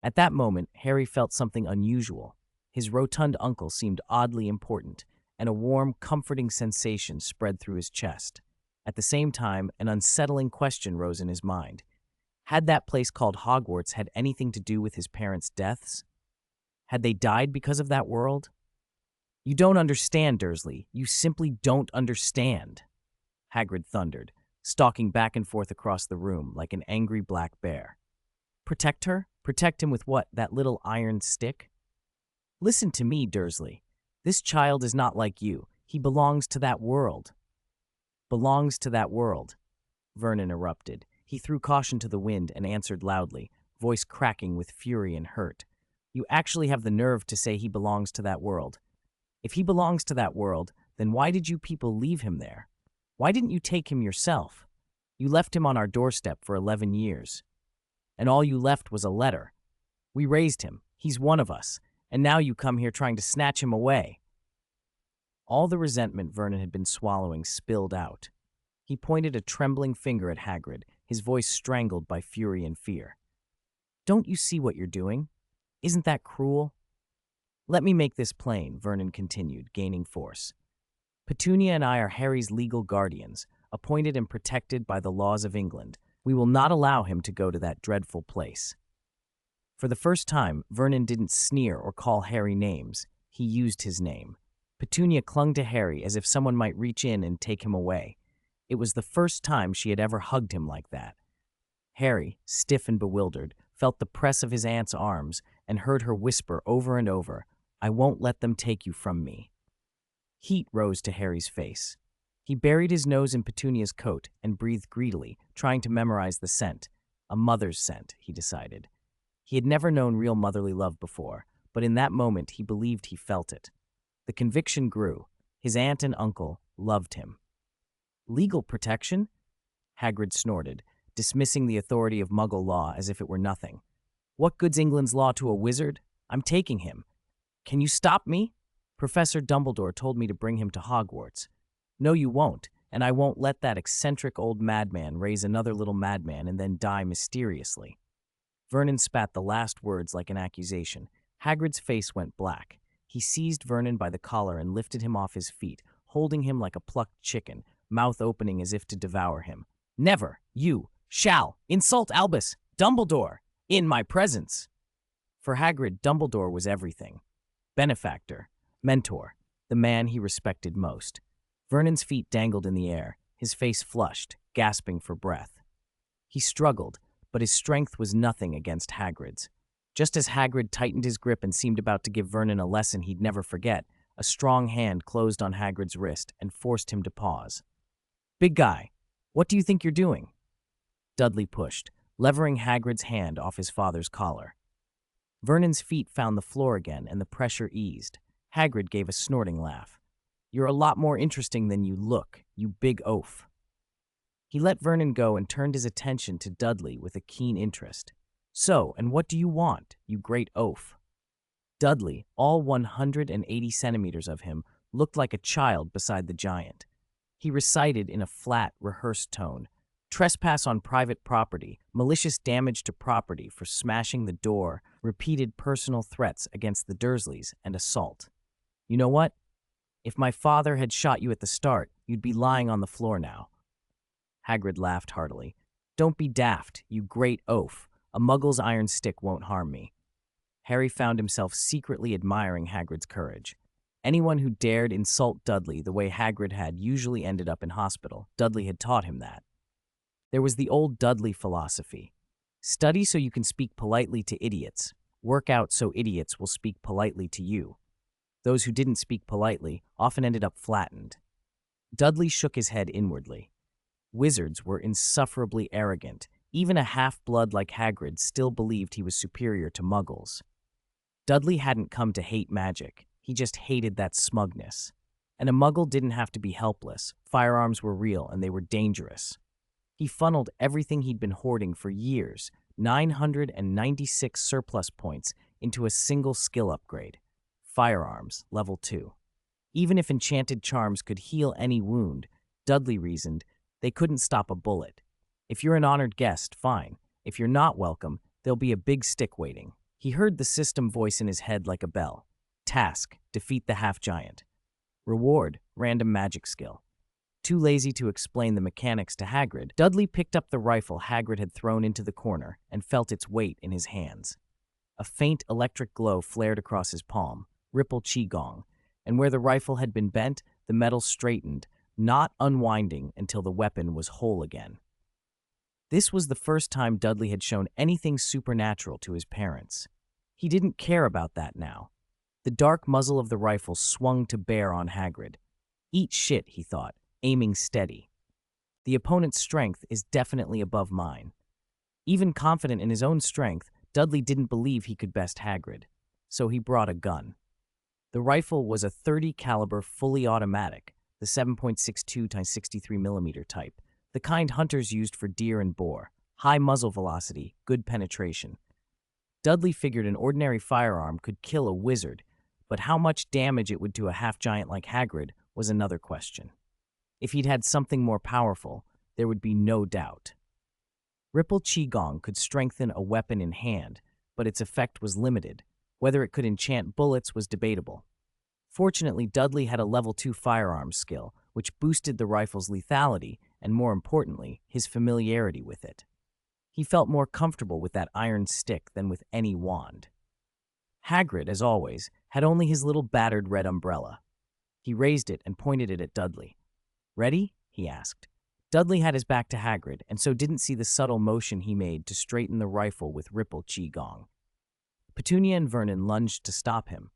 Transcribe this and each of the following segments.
At that moment, Harry felt something unusual. His rotund uncle seemed oddly important, and a warm, comforting sensation spread through his chest. At the same time, an unsettling question rose in his mind. Had that place called Hogwarts had anything to do with his parents' deaths? Had they died because of that world? You don't understand, Dursley. You simply don't understand, Hagrid thundered, stalking back and forth across the room like an angry black bear. Protect her? Protect him with what, that little iron stick? Listen to me, Dursley. This child is not like you. He belongs to that world. Belongs to that world, Vernon erupted. He threw caution to the wind and answered loudly, voice cracking with fury and hurt. You actually have the nerve to say he belongs to that world. If he belongs to that world, then why did you people leave him there? Why didn't you take him yourself? You left him on our doorstep for 11 years. And all you left was a letter. We raised him. He's one of us. And now you come here trying to snatch him away. All the resentment Vernon had been swallowing spilled out. He pointed a trembling finger at Hagrid, his voice strangled by fury and fear. Don't you see what you're doing? Isn't that cruel? Let me make this plain, Vernon continued, gaining force. Petunia and I are Harry's legal guardians, appointed and protected by the laws of England. We will not allow him to go to that dreadful place. For the first time, Vernon didn't sneer or call Harry names. He used his name. Petunia clung to Harry as if someone might reach in and take him away. It was the first time she had ever hugged him like that. Harry, stiff and bewildered, felt the press of his aunt's arms and heard her whisper over and over, I won't let them take you from me. Heat rose to Harry's face. He buried his nose in Petunia's coat and breathed greedily, trying to memorize the scent. A mother's scent, he decided. He had never known real motherly love before, but in that moment he believed he felt it. The conviction grew. His aunt and uncle loved him. Legal protection? Hagrid snorted, dismissing the authority of Muggle law as if it were nothing. What good's England's law to a wizard? I'm taking him. Can you stop me? Professor Dumbledore told me to bring him to Hogwarts. No, you won't, and I won't let that eccentric old madman raise another little madman and then die mysteriously. Vernon spat the last words like an accusation. Hagrid's face went black. He seized Vernon by the collar and lifted him off his feet, holding him like a plucked chicken, mouth opening as if to devour him. Never, you, shall, insult Albus, Dumbledore, in my presence. For Hagrid, Dumbledore was everything. Benefactor, mentor, the man he respected most. Vernon's feet dangled in the air, his face flushed, gasping for breath. He struggled, but his strength was nothing against Hagrid's. Just as Hagrid tightened his grip and seemed about to give Vernon a lesson he'd never forget, a strong hand closed on Hagrid's wrist and forced him to pause. Big guy, what do you think you're doing? Dudley pushed, levering Hagrid's hand off his father's collar. Vernon's feet found the floor again and the pressure eased. Hagrid gave a snorting laugh. You're a lot more interesting than you look, you big oaf. He let Vernon go and turned his attention to Dudley with a keen interest. So, and what do you want, you great oaf? Dudley, all 180 centimeters of him, looked like a child beside the giant. He recited in a flat, rehearsed tone, trespass on private property, malicious damage to property for smashing the door, repeated personal threats against the Dursleys, and assault. You know what? If my father had shot you at the start, you'd be lying on the floor now. Hagrid laughed heartily. Don't be daft, you great oaf. A Muggle's iron stick won't harm me. Harry found himself secretly admiring Hagrid's courage. Anyone who dared insult Dudley the way Hagrid had usually ended up in hospital. Dudley had taught him that. There was the old Dudley philosophy. Study so you can speak politely to idiots. Work out so idiots will speak politely to you. Those who didn't speak politely often ended up flattened. Dudley shook his head inwardly. Wizards were insufferably arrogant. Even a half-blood like Hagrid still believed he was superior to Muggles. Dudley hadn't come to hate magic. He just hated that smugness. And a Muggle didn't have to be helpless. Firearms were real and they were dangerous. He funneled everything he'd been hoarding for years, 996 surplus points, into a single skill upgrade. Firearms, level 2. Even if enchanted charms could heal any wound, Dudley reasoned, they couldn't stop a bullet. If you're an honored guest, fine. If you're not welcome, there'll be a big stick waiting. He heard the system voice in his head like a bell. Task: defeat the half-giant. Reward: random magic skill. Too lazy to explain the mechanics to Hagrid, Dudley picked up the rifle Hagrid had thrown into the corner and felt its weight in his hands. A faint electric glow flared across his palm, ripple qigong, and where the rifle had been bent, the metal straightened, not unwinding until the weapon was whole again. This was the first time Dudley had shown anything supernatural to his parents. He didn't care about that now. The dark muzzle of the rifle swung to bear on Hagrid. Eat shit, he thought, aiming steady. The opponent's strength is definitely above mine. Even confident in his own strength, Dudley didn't believe he could best Hagrid, so he brought a gun. The rifle was a .30 caliber fully automatic, the 7.62 x 63 mm type, the kind hunters used for deer and boar, high muzzle velocity, good penetration. Dudley figured an ordinary firearm could kill a wizard, but how much damage it would do a half-giant like Hagrid was another question. If he'd had something more powerful, there would be no doubt. Ripple Qigong could strengthen a weapon in hand, but its effect was limited. Whether it could enchant bullets was debatable. Fortunately, Dudley had a level 2 firearms skill, which boosted the rifle's lethality and, more importantly, his familiarity with it. He felt more comfortable with that iron stick than with any wand. Hagrid, as always, had only his little battered red umbrella. He raised it and pointed it at Dudley. "Ready?" he asked. Dudley had his back to Hagrid, and so didn't see the subtle motion he made to straighten the rifle with Ripple Qigong. Petunia and Vernon lunged to stop him.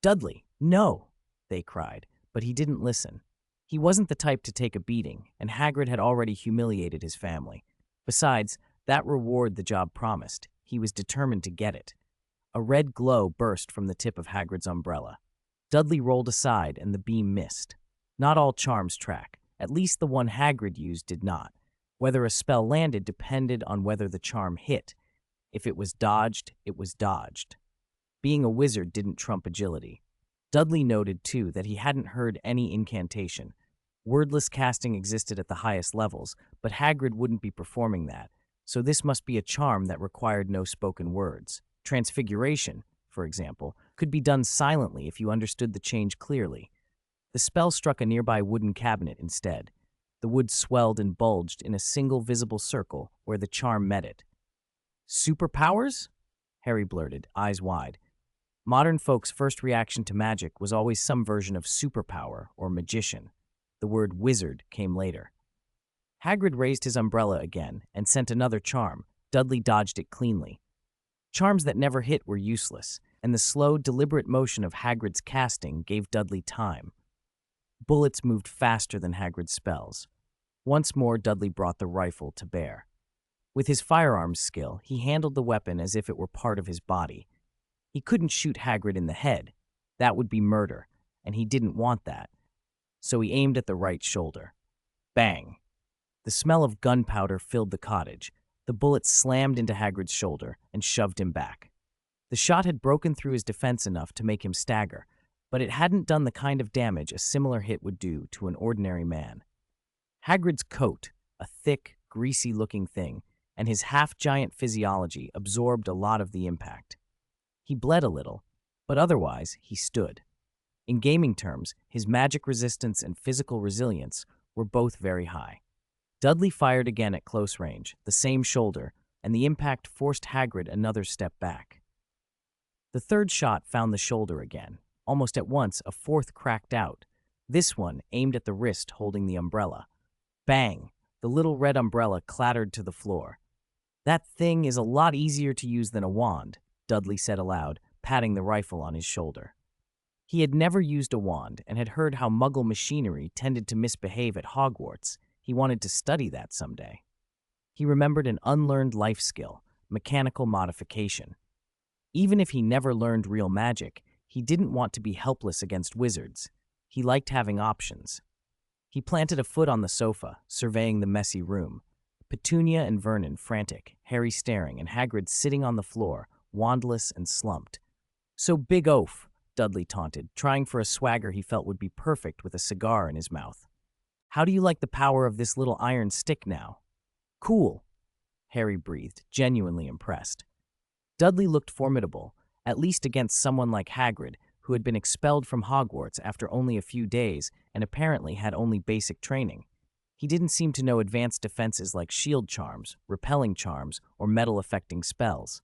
"Dudley, no!" they cried, but he didn't listen. He wasn't the type to take a beating, and Hagrid had already humiliated his family. Besides, that reward the job promised. He was determined to get it. A red glow burst from the tip of Hagrid's umbrella. Dudley rolled aside, and the beam missed. Not all charms track. At least the one Hagrid used did not. Whether a spell landed depended on whether the charm hit. If it was dodged, it was dodged. Being a wizard didn't trump agility. Dudley noted, too, that he hadn't heard any incantation. Wordless casting existed at the highest levels, but Hagrid wouldn't be performing that, so this must be a charm that required no spoken words. Transfiguration, for example, could be done silently if you understood the change clearly. The spell struck a nearby wooden cabinet instead. The wood swelled and bulged in a single visible circle where the charm met it. "Superpowers?" Harry blurted, eyes wide. Modern folks' first reaction to magic was always some version of superpower or magician. The word wizard came later. Hagrid raised his umbrella again and sent another charm. Dudley dodged it cleanly. Charms that never hit were useless, and the slow, deliberate motion of Hagrid's casting gave Dudley time. Bullets moved faster than Hagrid's spells. Once more, Dudley brought the rifle to bear. With his firearms skill, he handled the weapon as if it were part of his body. He couldn't shoot Hagrid in the head. That would be murder, and he didn't want that. So he aimed at the right shoulder. Bang! The smell of gunpowder filled the cottage. The bullet slammed into Hagrid's shoulder and shoved him back. The shot had broken through his defense enough to make him stagger, but it hadn't done the kind of damage a similar hit would do to an ordinary man. Hagrid's coat, a thick, greasy-looking thing, and his half-giant physiology absorbed a lot of the impact. He bled a little, but otherwise he stood. In gaming terms, his magic resistance and physical resilience were both very high. Dudley fired again at close range, the same shoulder, and the impact forced Hagrid another step back. The third shot found the shoulder again. Almost at once, a fourth cracked out. This one aimed at the wrist holding the umbrella. Bang! The little red umbrella clattered to the floor. "That thing is a lot easier to use than a wand," Dudley said aloud, patting the rifle on his shoulder. He had never used a wand and had heard how Muggle machinery tended to misbehave at Hogwarts. He wanted to study that someday. He remembered an unlearned life skill, mechanical modification. Even if he never learned real magic, he didn't want to be helpless against wizards. He liked having options. He planted a foot on the sofa, surveying the messy room. Petunia and Vernon frantic, Harry staring, and Hagrid sitting on the floor, wandless and slumped. "So big oaf," Dudley taunted, trying for a swagger he felt would be perfect with a cigar in his mouth. "How do you like the power of this little iron stick now?" "Cool," Harry breathed, genuinely impressed. Dudley looked formidable, at least against someone like Hagrid, who had been expelled from Hogwarts after only a few days and apparently had only basic training. He didn't seem to know advanced defenses like shield charms, repelling charms, or metal-affecting spells.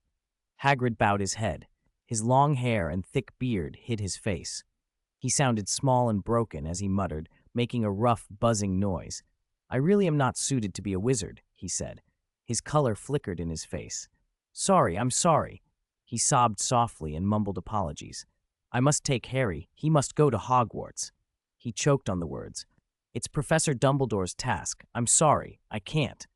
Hagrid bowed his head. His long hair and thick beard hid his face. He sounded small and broken as he muttered, making a rough, buzzing noise. "I really am not suited to be a wizard," he said. His color flickered in his face. "Sorry, I'm sorry." He sobbed softly and mumbled apologies. "I must take Harry. He must go to Hogwarts." He choked on the words. "It's Professor Dumbledore's task. I'm sorry. I can't."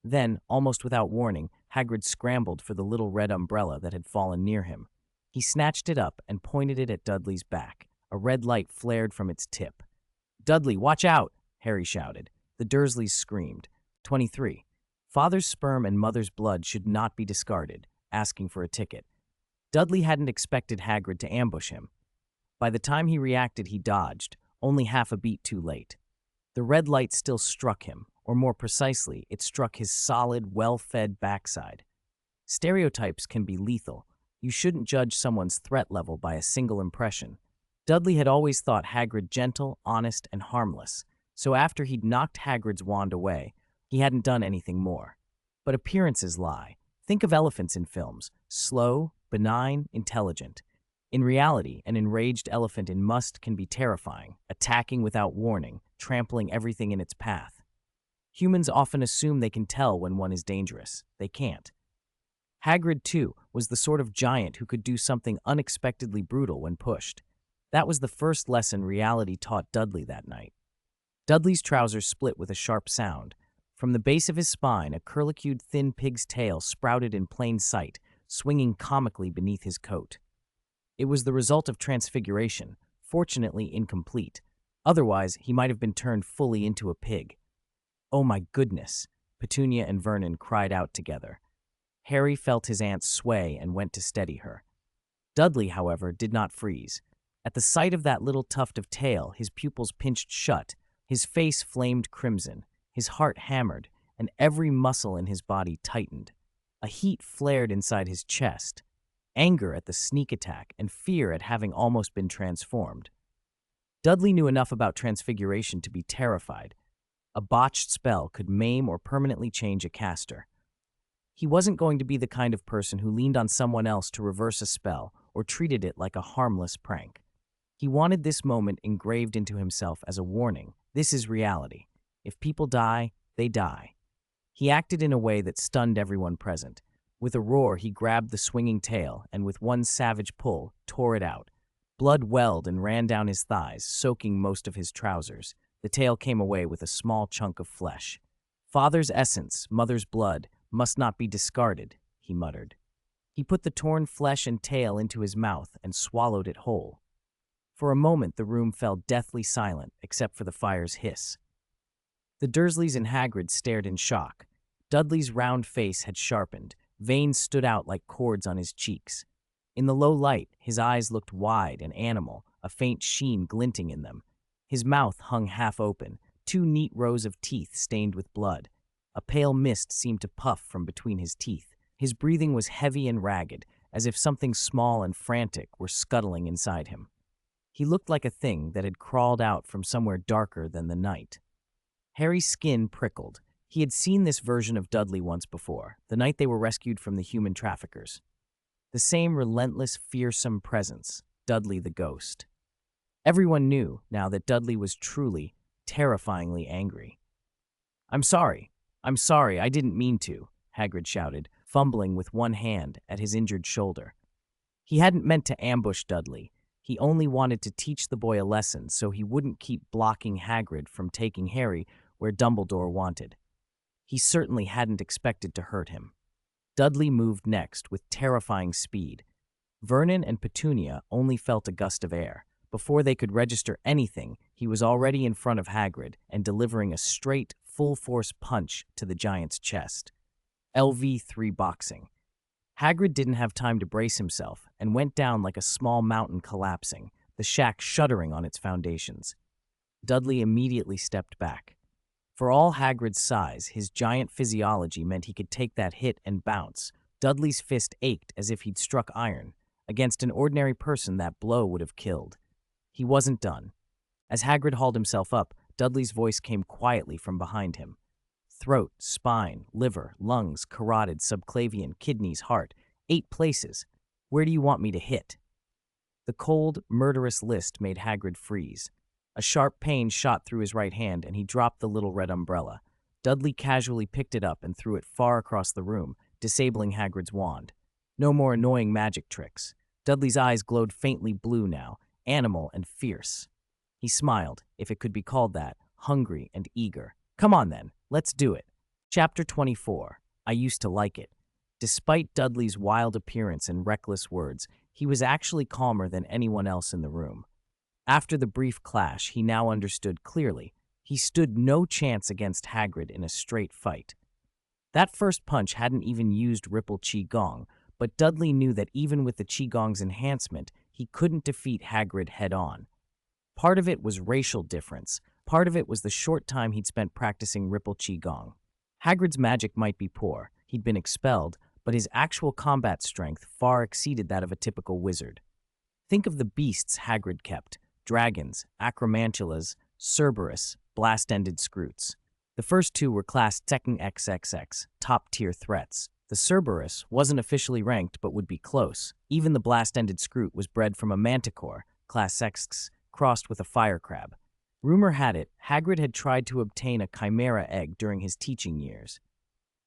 Then, almost without warning, Hagrid scrambled for the little red umbrella that had fallen near him. He snatched it up and pointed it at Dudley's back. A red light flared from its tip. "Dudley, watch out!" Harry shouted. The Dursleys screamed. 23. Father's sperm and mother's blood should not be discarded, asking for a ticket. Dudley hadn't expected Hagrid to ambush him. By the time he reacted, he dodged, only half a beat too late. The red light still struck him, or more precisely, it struck his solid, well-fed backside. Stereotypes can be lethal. You shouldn't judge someone's threat level by a single impression. Dudley had always thought Hagrid gentle, honest, and harmless, so after he'd knocked Hagrid's wand away, he hadn't done anything more. But appearances lie. Think of elephants in films. Slow, benign, intelligent. In reality, an enraged elephant in Must can be terrifying, attacking without warning, trampling everything in its path. Humans often assume they can tell when one is dangerous. They can't. Hagrid, too, was the sort of giant who could do something unexpectedly brutal when pushed. That was the first lesson reality taught Dudley that night. Dudley's trousers split with a sharp sound. From the base of his spine, a curlicued thin pig's tail sprouted in plain sight, swinging comically beneath his coat. It was the result of transfiguration, fortunately incomplete. Otherwise, he might have been turned fully into a pig. "Oh my goodness," Petunia and Vernon cried out together. Harry felt his aunt sway and went to steady her. Dudley, however, did not freeze. At the sight of that little tuft of tail, his pupils pinched shut, his face flamed crimson, his heart hammered, and every muscle in his body tightened. A heat flared inside his chest, anger at the sneak attack and fear at having almost been transformed. Dudley knew enough about transfiguration to be terrified. A botched spell could maim or permanently change a caster. He wasn't going to be the kind of person who leaned on someone else to reverse a spell or treated it like a harmless prank. He wanted this moment engraved into himself as a warning. This is reality. If people die, they die. He acted in a way that stunned everyone present. With a roar, he grabbed the swinging tail and with one savage pull, tore it out. Blood welled and ran down his thighs, soaking most of his trousers. The tail came away with a small chunk of flesh. "Father's essence, mother's blood, must not be discarded," he muttered. He put the torn flesh and tail into his mouth and swallowed it whole. For a moment, the room fell deathly silent, except for the fire's hiss. The Dursleys and Hagrid stared in shock. Dudley's round face had sharpened. Veins stood out like cords on his cheeks. In the low light, his eyes looked wide and animal, a faint sheen glinting in them. His mouth hung half open, 2 neat rows of teeth stained with blood. A pale mist seemed to puff from between his teeth. His breathing was heavy and ragged, as if something small and frantic were scuttling inside him. He looked like a thing that had crawled out from somewhere darker than the night. Harry's skin prickled. He had seen this version of Dudley once before, the night they were rescued from the human traffickers. The same relentless, fearsome presence, Dudley the ghost. Everyone knew now that Dudley was truly, terrifyingly angry. I'm sorry, I didn't mean to," Hagrid shouted, fumbling with one hand at his injured shoulder. He hadn't meant to ambush Dudley. He only wanted to teach the boy a lesson so he wouldn't keep blocking Hagrid from taking Harry where Dumbledore wanted. He certainly hadn't expected to hurt him. Dudley moved next with terrifying speed. Vernon and Petunia only felt a gust of air. Before they could register anything, he was already in front of Hagrid and delivering a straight, full-force punch to the giant's chest. LV3 boxing. Hagrid didn't have time to brace himself and went down like a small mountain collapsing, the shack shuddering on its foundations. Dudley immediately stepped back. For all Hagrid's size, his giant physiology meant he could take that hit and bounce, Dudley's fist ached as if he'd struck iron. Against an ordinary person, that blow would have killed. He wasn't done. As Hagrid hauled himself up, Dudley's voice came quietly from behind him. Throat, spine, liver, lungs, carotid, subclavian, kidneys, heart. 8 places. Where do you want me to hit? The cold, murderous list made Hagrid freeze. A sharp pain shot through his right hand, and he dropped the little red umbrella. Dudley casually picked it up and threw it far across the room, disabling Hagrid's wand. No more annoying magic tricks. Dudley's eyes glowed faintly blue now, animal and fierce. He smiled, if it could be called that, hungry and eager. Come on then, let's do it. Chapter 24. I used to like it. Despite Dudley's wild appearance and reckless words, he was actually calmer than anyone else in the room. After the brief clash, he now understood clearly. He stood no chance against Hagrid in a straight fight. That first punch hadn't even used Ripple Qigong, but Dudley knew that even with the Qigong's enhancement, he couldn't defeat Hagrid head-on. Part of it was racial difference. Part of it was the short time he'd spent practicing Ripple Qigong. Hagrid's magic might be poor. He'd been expelled, but his actual combat strength far exceeded that of a typical wizard. Think of the beasts Hagrid kept: dragons, acromantulas, Cerberus, blast-ended scroots. The first 2 were classed Second XXX, top-tier threats. The Cerberus wasn't officially ranked but would be close. Even the blast-ended scroot was bred from a manticore, class X, crossed with a fire crab. Rumor had it, Hagrid had tried to obtain a chimera egg during his teaching years.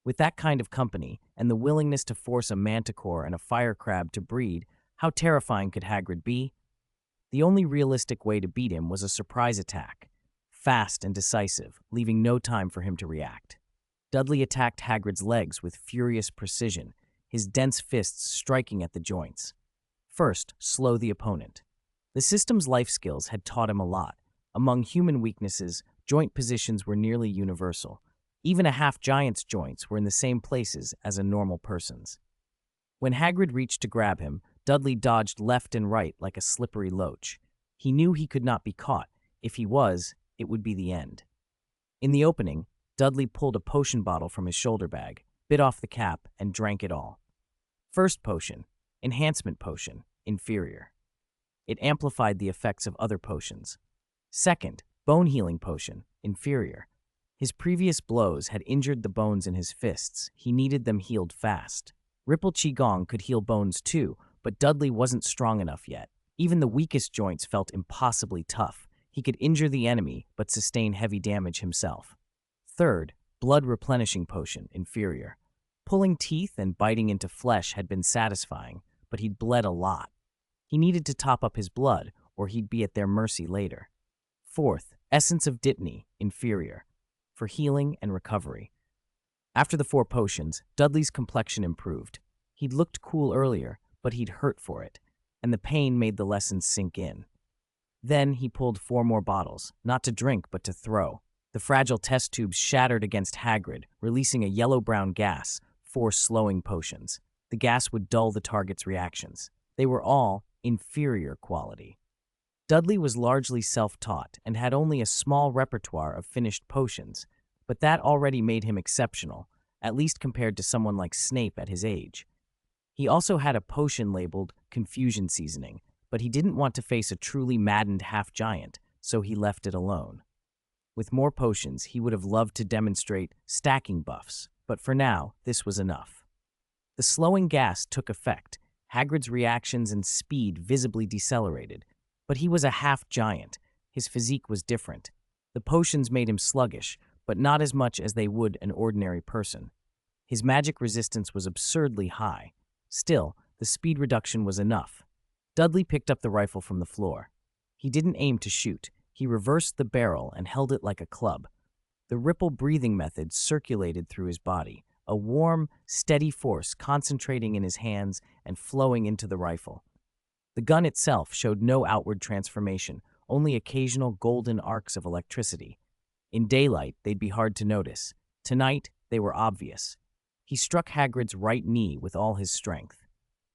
With that kind of company, and the willingness to force a manticore and a fire crab to breed, how terrifying could Hagrid be? The only realistic way to beat him was a surprise attack, fast and decisive, leaving no time for him to react. Dudley attacked Hagrid's legs with furious precision, his dense fists striking at the joints. First, slow the opponent. The system's life skills had taught him a lot. Among human weaknesses, joint positions were nearly universal. Even a half-giant's joints were in the same places as a normal person's. When Hagrid reached to grab him, Dudley dodged left and right like a slippery loach. He knew he could not be caught. If he was, it would be the end. In the opening, Dudley pulled a potion bottle from his shoulder bag, bit off the cap, and drank it all. First potion, enhancement potion, inferior. It amplified the effects of other potions. Second, bone healing potion, inferior. His previous blows had injured the bones in his fists. He needed them healed fast. Ripple Qigong could heal bones too, but Dudley wasn't strong enough yet. Even the weakest joints felt impossibly tough. He could injure the enemy, but sustain heavy damage himself. Third, blood replenishing potion, inferior. Pulling teeth and biting into flesh had been satisfying, but he'd bled a lot. He needed to top up his blood, or he'd be at their mercy later. Fourth, essence of Dittany, inferior, for healing and recovery. After the 4 potions, Dudley's complexion improved. He'd looked cool earlier, but he'd hurt for it, and the pain made the lessons sink in. Then he pulled 4 more bottles, not to drink but to throw. The fragile test tubes shattered against Hagrid, releasing a yellow-brown gas, 4 slowing potions. The gas would dull the target's reactions. They were all inferior quality. Dudley was largely self-taught and had only a small repertoire of finished potions, but that already made him exceptional, at least compared to someone like Snape at his age. He also had a potion labeled Confusion Seasoning, but he didn't want to face a truly maddened half-giant, so he left it alone. With more potions, he would have loved to demonstrate stacking buffs, but for now, this was enough. The slowing gas took effect. Hagrid's reactions and speed visibly decelerated, but he was a half-giant. His physique was different. The potions made him sluggish, but not as much as they would an ordinary person. His magic resistance was absurdly high. Still, the speed reduction was enough. Dudley picked up the rifle from the floor. He didn't aim to shoot. He reversed the barrel and held it like a club. The ripple breathing method circulated through his body, a warm, steady force concentrating in his hands and flowing into the rifle. The gun itself showed no outward transformation, only occasional golden arcs of electricity. In daylight, they'd be hard to notice. Tonight, they were obvious. He struck Hagrid's right knee with all his strength.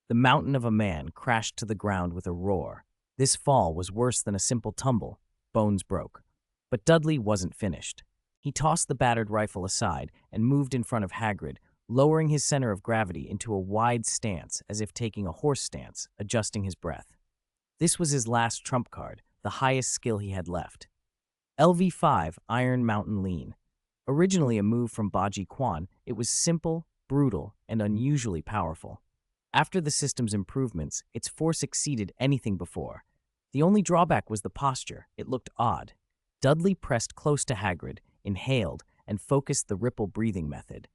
The mountain of a man crashed to the ground with a roar. This fall was worse than a simple tumble. Bones broke. But Dudley wasn't finished. He tossed the battered rifle aside and moved in front of Hagrid, lowering his center of gravity into a wide stance as if taking a horse stance, adjusting his breath. This was his last trump card, the highest skill he had left. LV5 Iron Mountain Lean. Originally a move from Baji Quan, it was simple, brutal, and unusually powerful. After the system's improvements, its force exceeded anything before. The only drawback was the posture. It looked odd. Dudley pressed close to Hagrid, inhaled, and focused the ripple breathing method.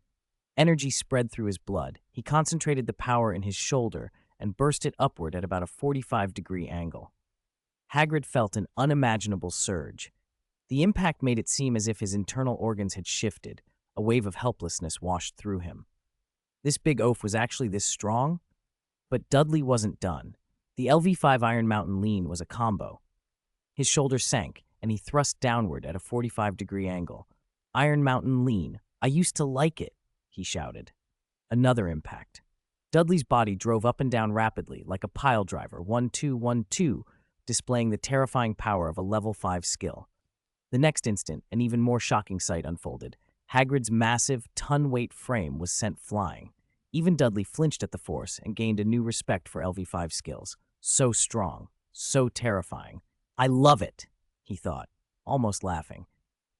Energy spread through his blood. He concentrated the power in his shoulder and burst it upward at about a 45-degree angle. Hagrid felt an unimaginable surge. The impact made it seem as if his internal organs had shifted. A wave of helplessness washed through him. This big oaf was actually this strong? But Dudley wasn't done. The LV5 Iron Mountain Lean was a combo. His shoulders sank, and he thrust downward at a 45-degree angle. Iron Mountain Lean. I used to like it, he shouted. Another impact. Dudley's body drove up and down rapidly, like a pile driver, 1-2-1-2, displaying the terrifying power of a level 5 skill. The next instant, an even more shocking sight unfolded. Hagrid's massive, ton-weight frame was sent flying. Even Dudley flinched at the force and gained a new respect for LV5 skills. So strong, so terrifying. I love it, he thought, almost laughing.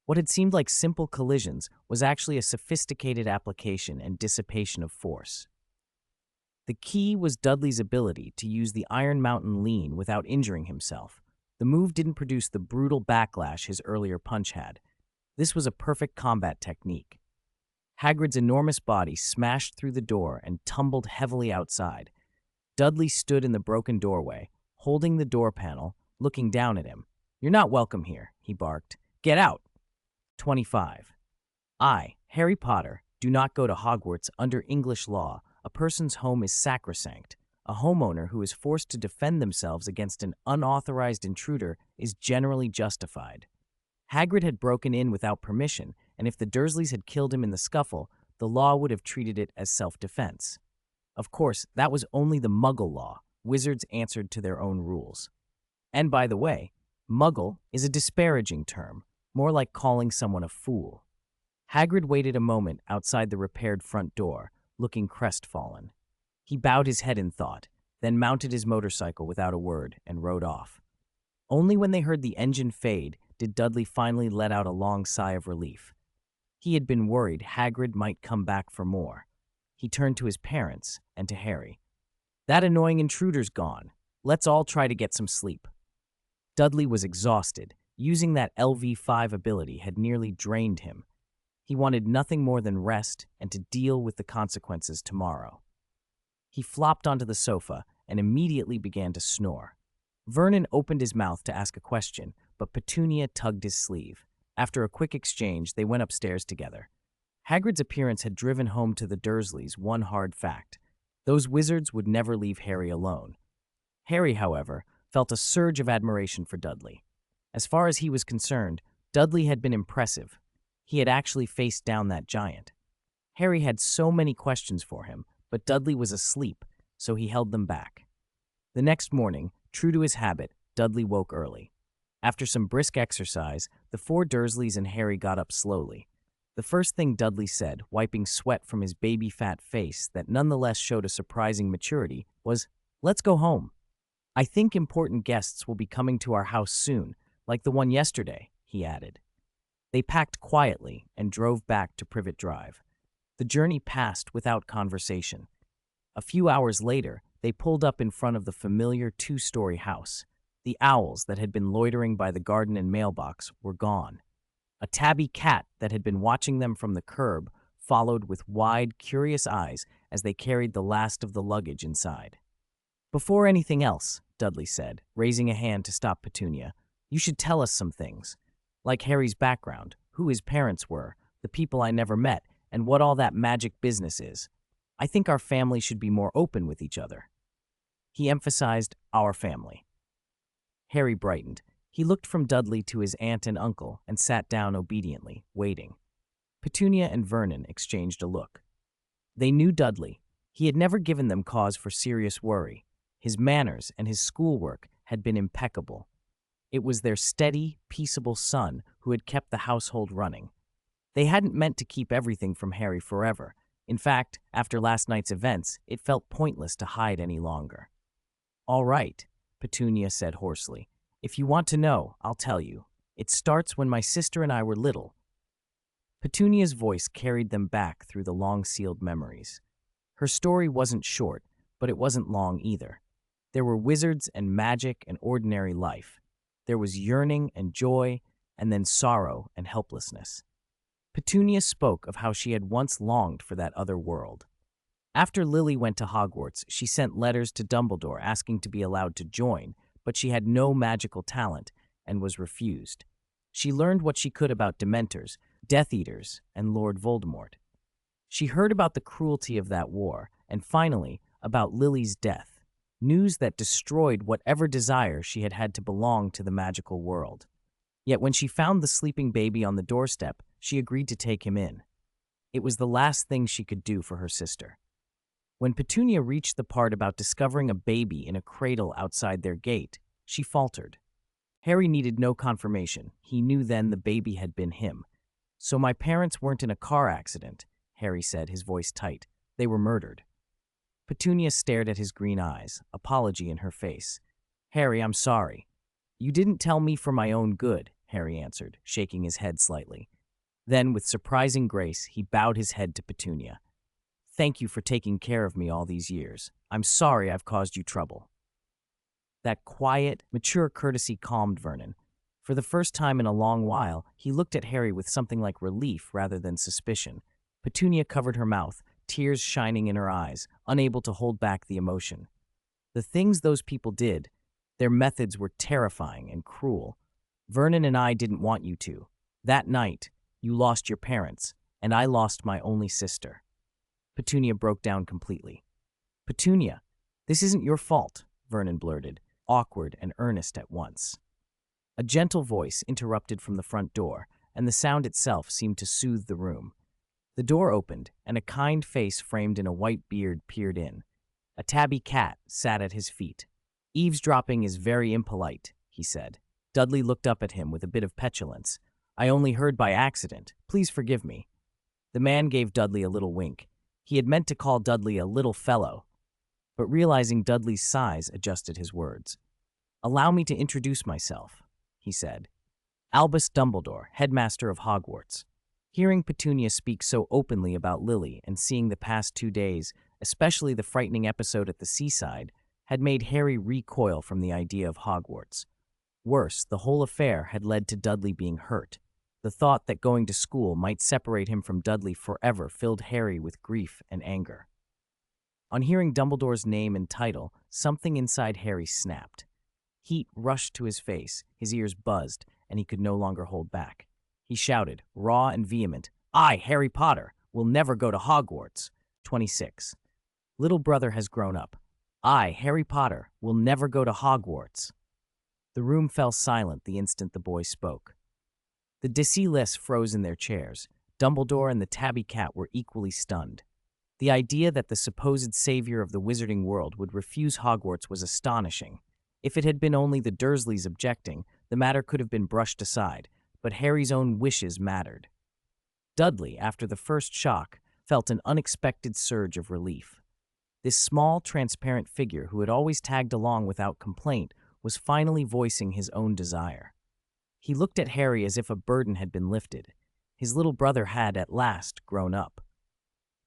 What had seemed like simple collisions was actually a sophisticated application and dissipation of force. The key was Dudley's ability to use the Iron Mountain Lean without injuring himself. The move didn't produce the brutal backlash his earlier punch had. This was a perfect combat technique. Hagrid's enormous body smashed through the door and tumbled heavily outside. Dudley stood in the broken doorway, holding the door panel, looking down at him. "You're not welcome here," he barked. "Get out!" 25. I, Harry Potter, do not go to Hogwarts. Under English law. A person's home is sacrosanct. A homeowner who is forced to defend themselves against an unauthorized intruder is generally justified. Hagrid had broken in without permission, and if the Dursleys had killed him in the scuffle, the law would have treated it as self-defense. Of course, that was only the Muggle law. Wizards answered to their own rules. And by the way, Muggle is a disparaging term, more like calling someone a fool. Hagrid waited a moment outside the repaired front door, looking crestfallen. He bowed his head in thought, then mounted his motorcycle without a word and rode off. Only when they heard the engine fade did Dudley finally let out a long sigh of relief. He had been worried Hagrid might come back for more. He turned to his parents and to Harry. "That annoying intruder's gone. Let's all try to get some sleep." Dudley was exhausted. Using that LV5 ability had nearly drained him. He wanted nothing more than rest and to deal with the consequences tomorrow. He flopped onto the sofa and immediately began to snore. Vernon opened his mouth to ask a question, but Petunia tugged his sleeve. After a quick exchange, they went upstairs together. Hagrid's appearance had driven home to the Dursleys one hard fact. Those wizards would never leave Harry alone. Harry, however, felt a surge of admiration for Dudley. As far as he was concerned, Dudley had been impressive. He had actually faced down that giant. Harry had so many questions for him, but Dudley was asleep, so he held them back. The next morning, true to his habit, Dudley woke early. After some brisk exercise, the four Dursleys and Harry got up slowly. The first thing Dudley said, wiping sweat from his baby-fat face that nonetheless showed a surprising maturity, was, "Let's go home. I think important guests will be coming to our house soon, like the one yesterday," he added. They packed quietly and drove back to Privet Drive. The journey passed without conversation. A few hours later, they pulled up in front of the familiar two-story house. The owls that had been loitering by the garden and mailbox were gone. A tabby cat that had been watching them from the curb followed with wide, curious eyes as they carried the last of the luggage inside. "Before anything else," Dudley said, raising a hand to stop Petunia, "you should tell us some things. Like Harry's background, who his parents were, the people I never met, and what all that magic business is. I think our family should be more open with each other." He emphasized our family. Harry brightened. He looked from Dudley to his aunt and uncle and sat down obediently, waiting. Petunia and Vernon exchanged a look. They knew Dudley. He had never given them cause for serious worry. His manners and his schoolwork had been impeccable. It was their steady, peaceable son who had kept the household running. They hadn't meant to keep everything from Harry forever. In fact, after last night's events, it felt pointless to hide any longer. "All right," Petunia said hoarsely. "If you want to know, I'll tell you. It starts when my sister and I were little." Petunia's voice carried them back through the long-sealed memories. Her story wasn't short, but it wasn't long either. There were wizards and magic and ordinary life. There was yearning and joy, and then sorrow and helplessness. Petunia spoke of how she had once longed for that other world. After Lily went to Hogwarts, she sent letters to Dumbledore asking to be allowed to join, but she had no magical talent and was refused. She learned what she could about Dementors, Death Eaters, and Lord Voldemort. She heard about the cruelty of that war, and finally, about Lily's death, news that destroyed whatever desire she had had to belong to the magical world. Yet when she found the sleeping baby on the doorstep, she agreed to take him in. It was the last thing she could do for her sister. When Petunia reached the part about discovering a baby in a cradle outside their gate, she faltered. Harry needed no confirmation. He knew then the baby had been him. "So my parents weren't in a car accident," Harry said, his voice tight. "They were murdered." Petunia stared at his green eyes, apology in her face. "Harry, I'm sorry." "You didn't tell me for my own good," Harry answered, shaking his head slightly. Then, with surprising grace, he bowed his head to Petunia. "Thank you for taking care of me all these years. I'm sorry I've caused you trouble." That quiet, mature courtesy calmed Vernon. For the first time in a long while, he looked at Harry with something like relief rather than suspicion. Petunia covered her mouth, tears shining in her eyes, unable to hold back the emotion. The things those people did, their methods were terrifying and cruel. "Vernon and I didn't want you to. That night, you lost your parents, and I lost my only sister." Petunia broke down completely. "Petunia, this isn't your fault," Vernon blurted, awkward and earnest at once. A gentle voice interrupted from the front door, and the sound itself seemed to soothe the room. The door opened, and a kind face framed in a white beard peered in. A tabby cat sat at his feet. "Eavesdropping is very impolite," he said. Dudley looked up at him with a bit of petulance. "I only heard by accident. Please forgive me." The man gave Dudley a little wink. He had meant to call Dudley a little fellow, but realizing Dudley's size, adjusted his words. "Allow me to introduce myself," he said. "Albus Dumbledore, headmaster of Hogwarts." Hearing Petunia speak so openly about Lily and seeing the past 2 days, especially the frightening episode at the seaside, had made Harry recoil from the idea of Hogwarts. Worse, the whole affair had led to Dudley being hurt. The thought that going to school might separate him from Dudley forever filled Harry with grief and anger. On hearing Dumbledore's name and title, something inside Harry snapped. Heat rushed to his face, his ears buzzed, and he could no longer hold back. He shouted, raw and vehement, "I, Harry Potter, will never go to Hogwarts." 26. Little brother has grown up. "I, Harry Potter, will never go to Hogwarts." The room fell silent the instant the boy spoke. The destinies froze in their chairs. Dumbledore and the tabby cat were equally stunned. The idea that the supposed savior of the wizarding world would refuse Hogwarts was astonishing. If it had been only the Dursleys objecting, the matter could have been brushed aside, but Harry's own wishes mattered. Dudley, after the first shock, felt an unexpected surge of relief. This small, transparent figure who had always tagged along without complaint was finally voicing his own desire. He looked at Harry as if a burden had been lifted. His little brother had, at last, grown up.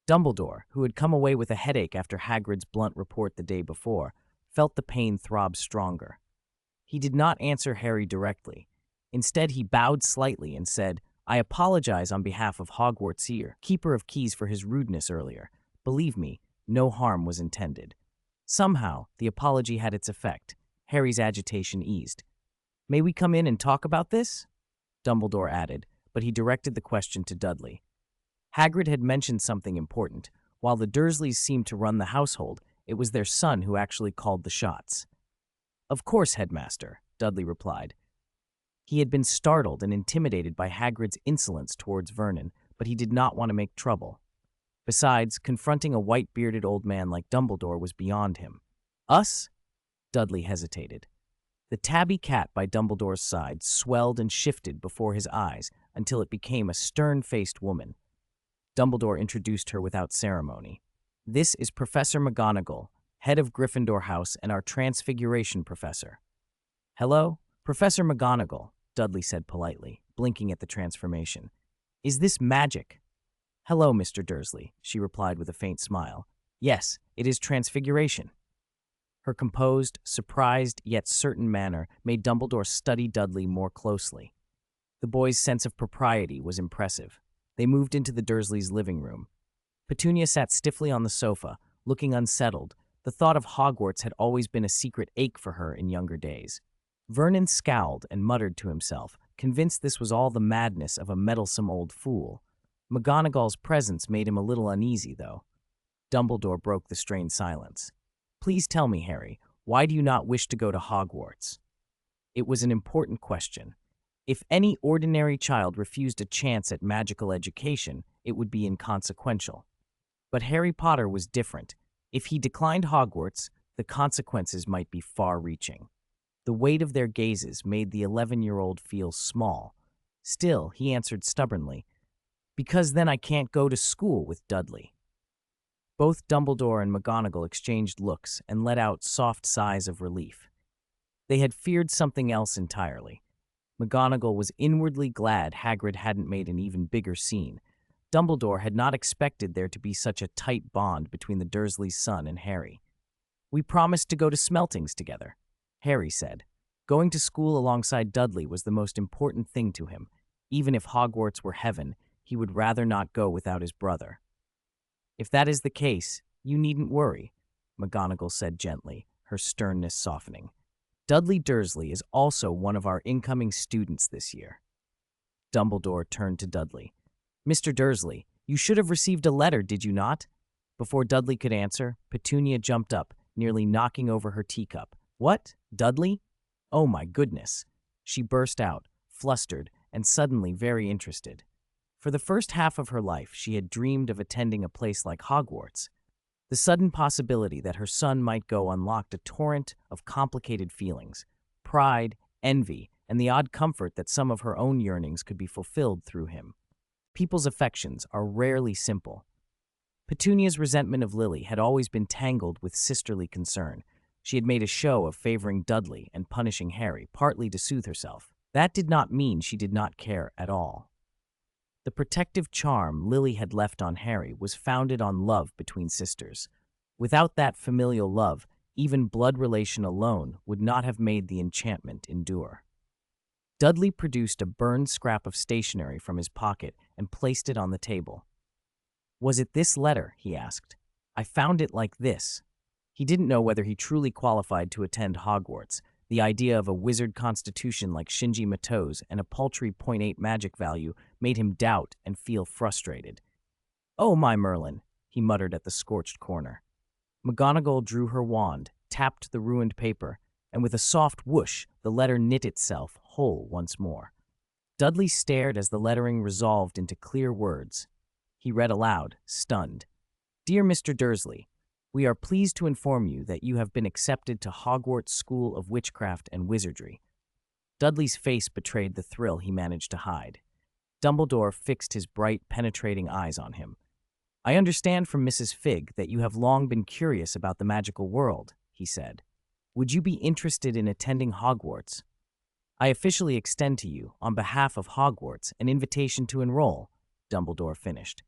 Dumbledore, who had come away with a headache after Hagrid's blunt report the day before, felt the pain throb stronger. He did not answer Harry directly. Instead, he bowed slightly and said, "I apologize on behalf of Hogwarts keeper of keys, for his rudeness earlier. Believe me, no harm was intended." Somehow, the apology had its effect. Harry's agitation eased. "May we come in and talk about this?" Dumbledore added, but he directed the question to Dudley. Hagrid had mentioned something important. While the Dursleys seemed to run the household, it was their son who actually called the shots. "Of course, Headmaster," Dudley replied. He had been startled and intimidated by Hagrid's insolence towards Vernon, but he did not want to make trouble. Besides, confronting a white-bearded old man like Dumbledore was beyond him. "Us?" Dudley hesitated. The tabby cat by Dumbledore's side swelled and shifted before his eyes until it became a stern-faced woman. Dumbledore introduced her without ceremony. This is Professor McGonagall, head of Gryffindor House and our Transfiguration professor. Hello, Professor McGonagall, Dudley said politely, blinking at the transformation. Is this magic? Hello, Mr. Dursley, she replied with a faint smile. Yes, it is transfiguration. Her composed, surprised, yet certain manner made Dumbledore study Dudley more closely. The boy's sense of propriety was impressive. They moved into the Dursleys' living room. Petunia sat stiffly on the sofa, looking unsettled. The thought of Hogwarts had always been a secret ache for her in younger days. Vernon scowled and muttered to himself, convinced this was all the madness of a meddlesome old fool. McGonagall's presence made him a little uneasy, though. Dumbledore broke the strained silence. Please tell me, Harry, why do you not wish to go to Hogwarts? It was an important question. If any ordinary child refused a chance at magical education, it would be inconsequential. But Harry Potter was different. If he declined Hogwarts, the consequences might be far-reaching. The weight of their gazes made the 11-year-old feel small. Still, he answered stubbornly, because then I can't go to school with Dudley. Both Dumbledore and McGonagall exchanged looks and let out soft sighs of relief. They had feared something else entirely. McGonagall was inwardly glad Hagrid hadn't made an even bigger scene. Dumbledore had not expected there to be such a tight bond between the Dursleys' son and Harry. We promised to go to Smeltings together, Harry said. Going to school alongside Dudley was the most important thing to him. Even if Hogwarts were heaven, he would rather not go without his brother. If that is the case, you needn't worry, McGonagall said gently, her sternness softening. Dudley Dursley is also one of our incoming students this year. Dumbledore turned to Dudley. Mr. Dursley, you should have received a letter, did you not? Before Dudley could answer, Petunia jumped up, nearly knocking over her teacup. What? Dudley? Oh my goodness. She burst out, flustered, and suddenly very interested. For the first half of her life, she had dreamed of attending a place like Hogwarts. The sudden possibility that her son might go unlocked a torrent of complicated feelings, pride, envy, and the odd comfort that some of her own yearnings could be fulfilled through him. People's affections are rarely simple. Petunia's resentment of Lily had always been tangled with sisterly concern. She had made a show of favoring Dudley and punishing Harry, partly to soothe herself. That did not mean she did not care at all. The protective charm Lily had left on Harry was founded on love between sisters. Without that familial love, even blood relation alone would not have made the enchantment endure. Dudley produced a burned scrap of stationery from his pocket and placed it on the table. Was it this letter? He asked. I found it like this. He didn't know whether he truly qualified to attend Hogwarts. The idea of a wizard constitution like Shinji Mato's and a paltry .8 magic value made him doubt and feel frustrated. Oh, my Merlin, he muttered at the scorched corner. McGonagall drew her wand, tapped the ruined paper, and with a soft whoosh, the letter knit itself whole once more. Dudley stared as the lettering resolved into clear words. He read aloud, stunned. Dear Mr. Dursley, we are pleased to inform you that you have been accepted to Hogwarts School of Witchcraft and Wizardry. Dudley's face betrayed the thrill he managed to hide. Dumbledore fixed his bright, penetrating eyes on him. I understand from Mrs. Figg that you have long been curious about the magical world, he said. Would you be interested in attending Hogwarts? I officially extend to you, on behalf of Hogwarts, an invitation to enroll, Dumbledore finished.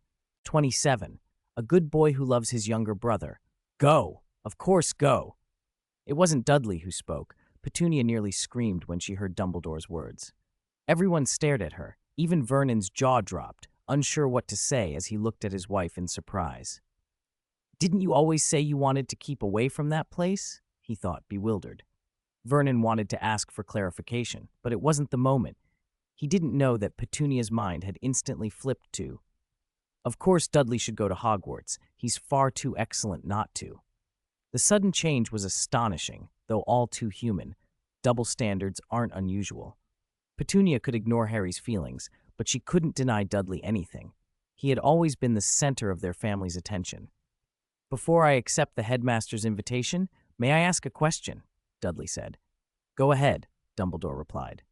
27. A good boy who loves his younger brother. Go! Of course, go! It wasn't Dudley who spoke. Petunia nearly screamed when she heard Dumbledore's words. Everyone stared at her. Even Vernon's jaw dropped, unsure what to say as he looked at his wife in surprise. Didn't you always say you wanted to keep away from that place? He thought, bewildered. Vernon wanted to ask for clarification, but it wasn't the moment. He didn't know that Petunia's mind had instantly flipped to, of course Dudley should go to Hogwarts. He's far too excellent not to. The sudden change was astonishing, though all too human. Double standards aren't unusual. Petunia could ignore Harry's feelings, but she couldn't deny Dudley anything. He had always been the center of their family's attention. Before I accept the headmaster's invitation, may I ask a question? Dudley said. Go ahead, Dumbledore replied.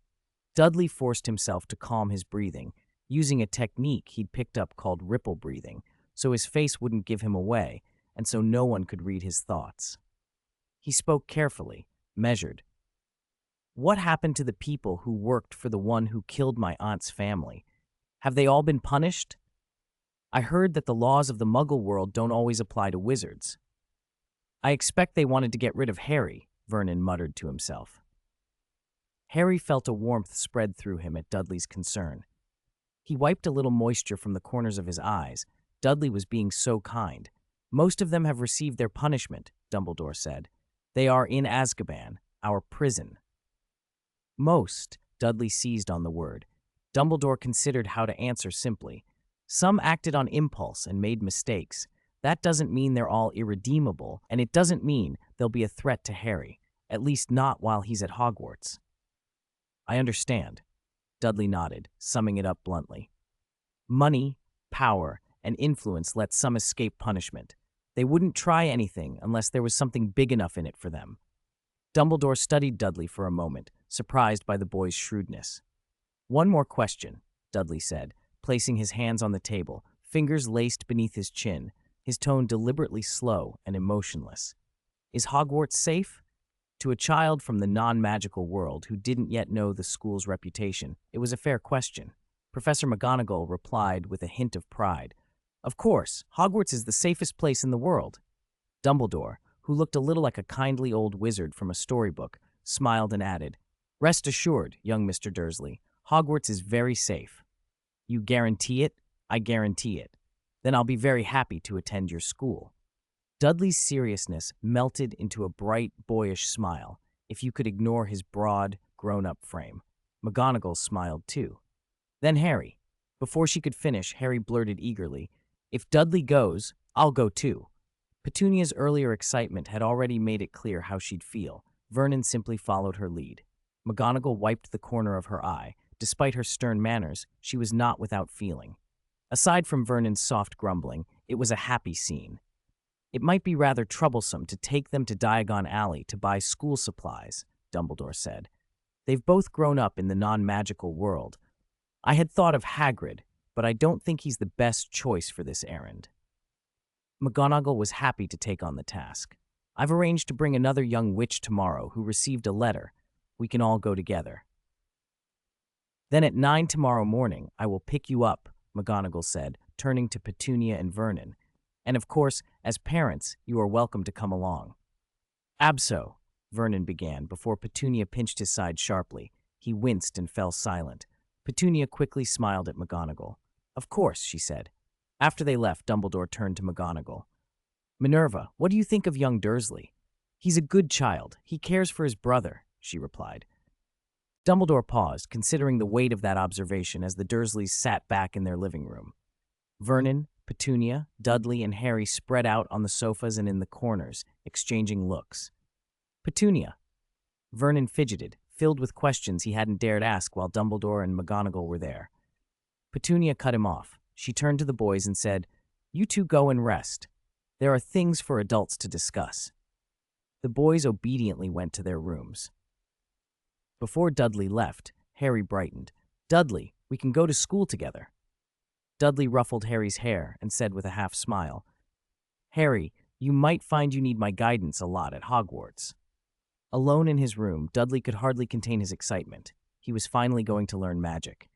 Dudley forced himself to calm his breathing. using a technique he'd picked up called ripple breathing, so his face wouldn't give him away, and so no one could read his thoughts. He spoke carefully, measured. What happened to the people who worked for the one who killed my aunt's family? Have they all been punished? I heard that the laws of the Muggle world don't always apply to wizards. I expect they wanted to get rid of Harry, Vernon muttered to himself. Harry felt a warmth spread through him at Dudley's concern. He wiped a little moisture from the corners of his eyes. Dudley was being so kind. Most of them have received their punishment, Dumbledore said. They are in Azkaban, our prison. Most, Dudley seized on the word. Dumbledore considered how to answer simply. Some acted on impulse and made mistakes. That doesn't mean they're all irredeemable, and it doesn't mean they'll be a threat to Harry, at least not while he's at Hogwarts. I understand, Dudley nodded, summing it up bluntly. Money, power, and influence let some escape punishment. They wouldn't try anything unless there was something big enough in it for them. Dumbledore studied Dudley for a moment, surprised by the boy's shrewdness. One more question, Dudley said, placing his hands on the table, fingers laced beneath his chin, his tone deliberately slow and emotionless. Is Hogwarts safe? To a child from the non-magical world who didn't yet know the school's reputation, it was a fair question. Professor McGonagall replied with a hint of pride. Of course, Hogwarts is the safest place in the world. Dumbledore, who looked a little like a kindly old wizard from a storybook, smiled and added, Rest assured, young Mr. Dursley, Hogwarts is very safe. You guarantee it? I guarantee it. Then I'll be very happy to attend your school. Dudley's seriousness melted into a bright, boyish smile, if you could ignore his broad, grown-up frame. McGonagall smiled too. Then Harry. Before she could finish, Harry blurted eagerly, If Dudley goes, I'll go too. Petunia's earlier excitement had already made it clear how she'd feel. Vernon simply followed her lead. McGonagall wiped the corner of her eye. Despite her stern manners, she was not without feeling. Aside from Vernon's soft grumbling, it was a happy scene. It might be rather troublesome to take them to Diagon Alley to buy school supplies, Dumbledore said. They've both grown up in the non-magical world. I had thought of Hagrid, but I don't think he's the best choice for this errand. McGonagall was happy to take on the task. I've arranged to bring another young witch tomorrow who received a letter. We can all go together. Then at 9 tomorrow morning, I will pick you up, McGonagall said, turning to Petunia and Vernon. And of course, as parents, you are welcome to come along. Abso, Vernon began, before Petunia pinched his side sharply. He winced and fell silent. Petunia quickly smiled at McGonagall. Of course, she said. After they left, Dumbledore turned to McGonagall. Minerva, what do you think of young Dursley? He's a good child. He cares for his brother, she replied. Dumbledore paused, considering the weight of that observation as the Dursleys sat back in their living room. Vernon, Petunia, Dudley, and Harry spread out on the sofas and in the corners, exchanging looks. Petunia. Vernon fidgeted, filled with questions he hadn't dared ask while Dumbledore and McGonagall were there. Petunia cut him off. She turned to the boys and said, You two go and rest. There are things for adults to discuss. The boys obediently went to their rooms. Before Dudley left, Harry brightened. Dudley, we can go to school together. Dudley ruffled Harry's hair and said with a half smile, Harry, you might find you need my guidance a lot at Hogwarts. Alone in his room, Dudley could hardly contain his excitement. He was finally going to learn magic.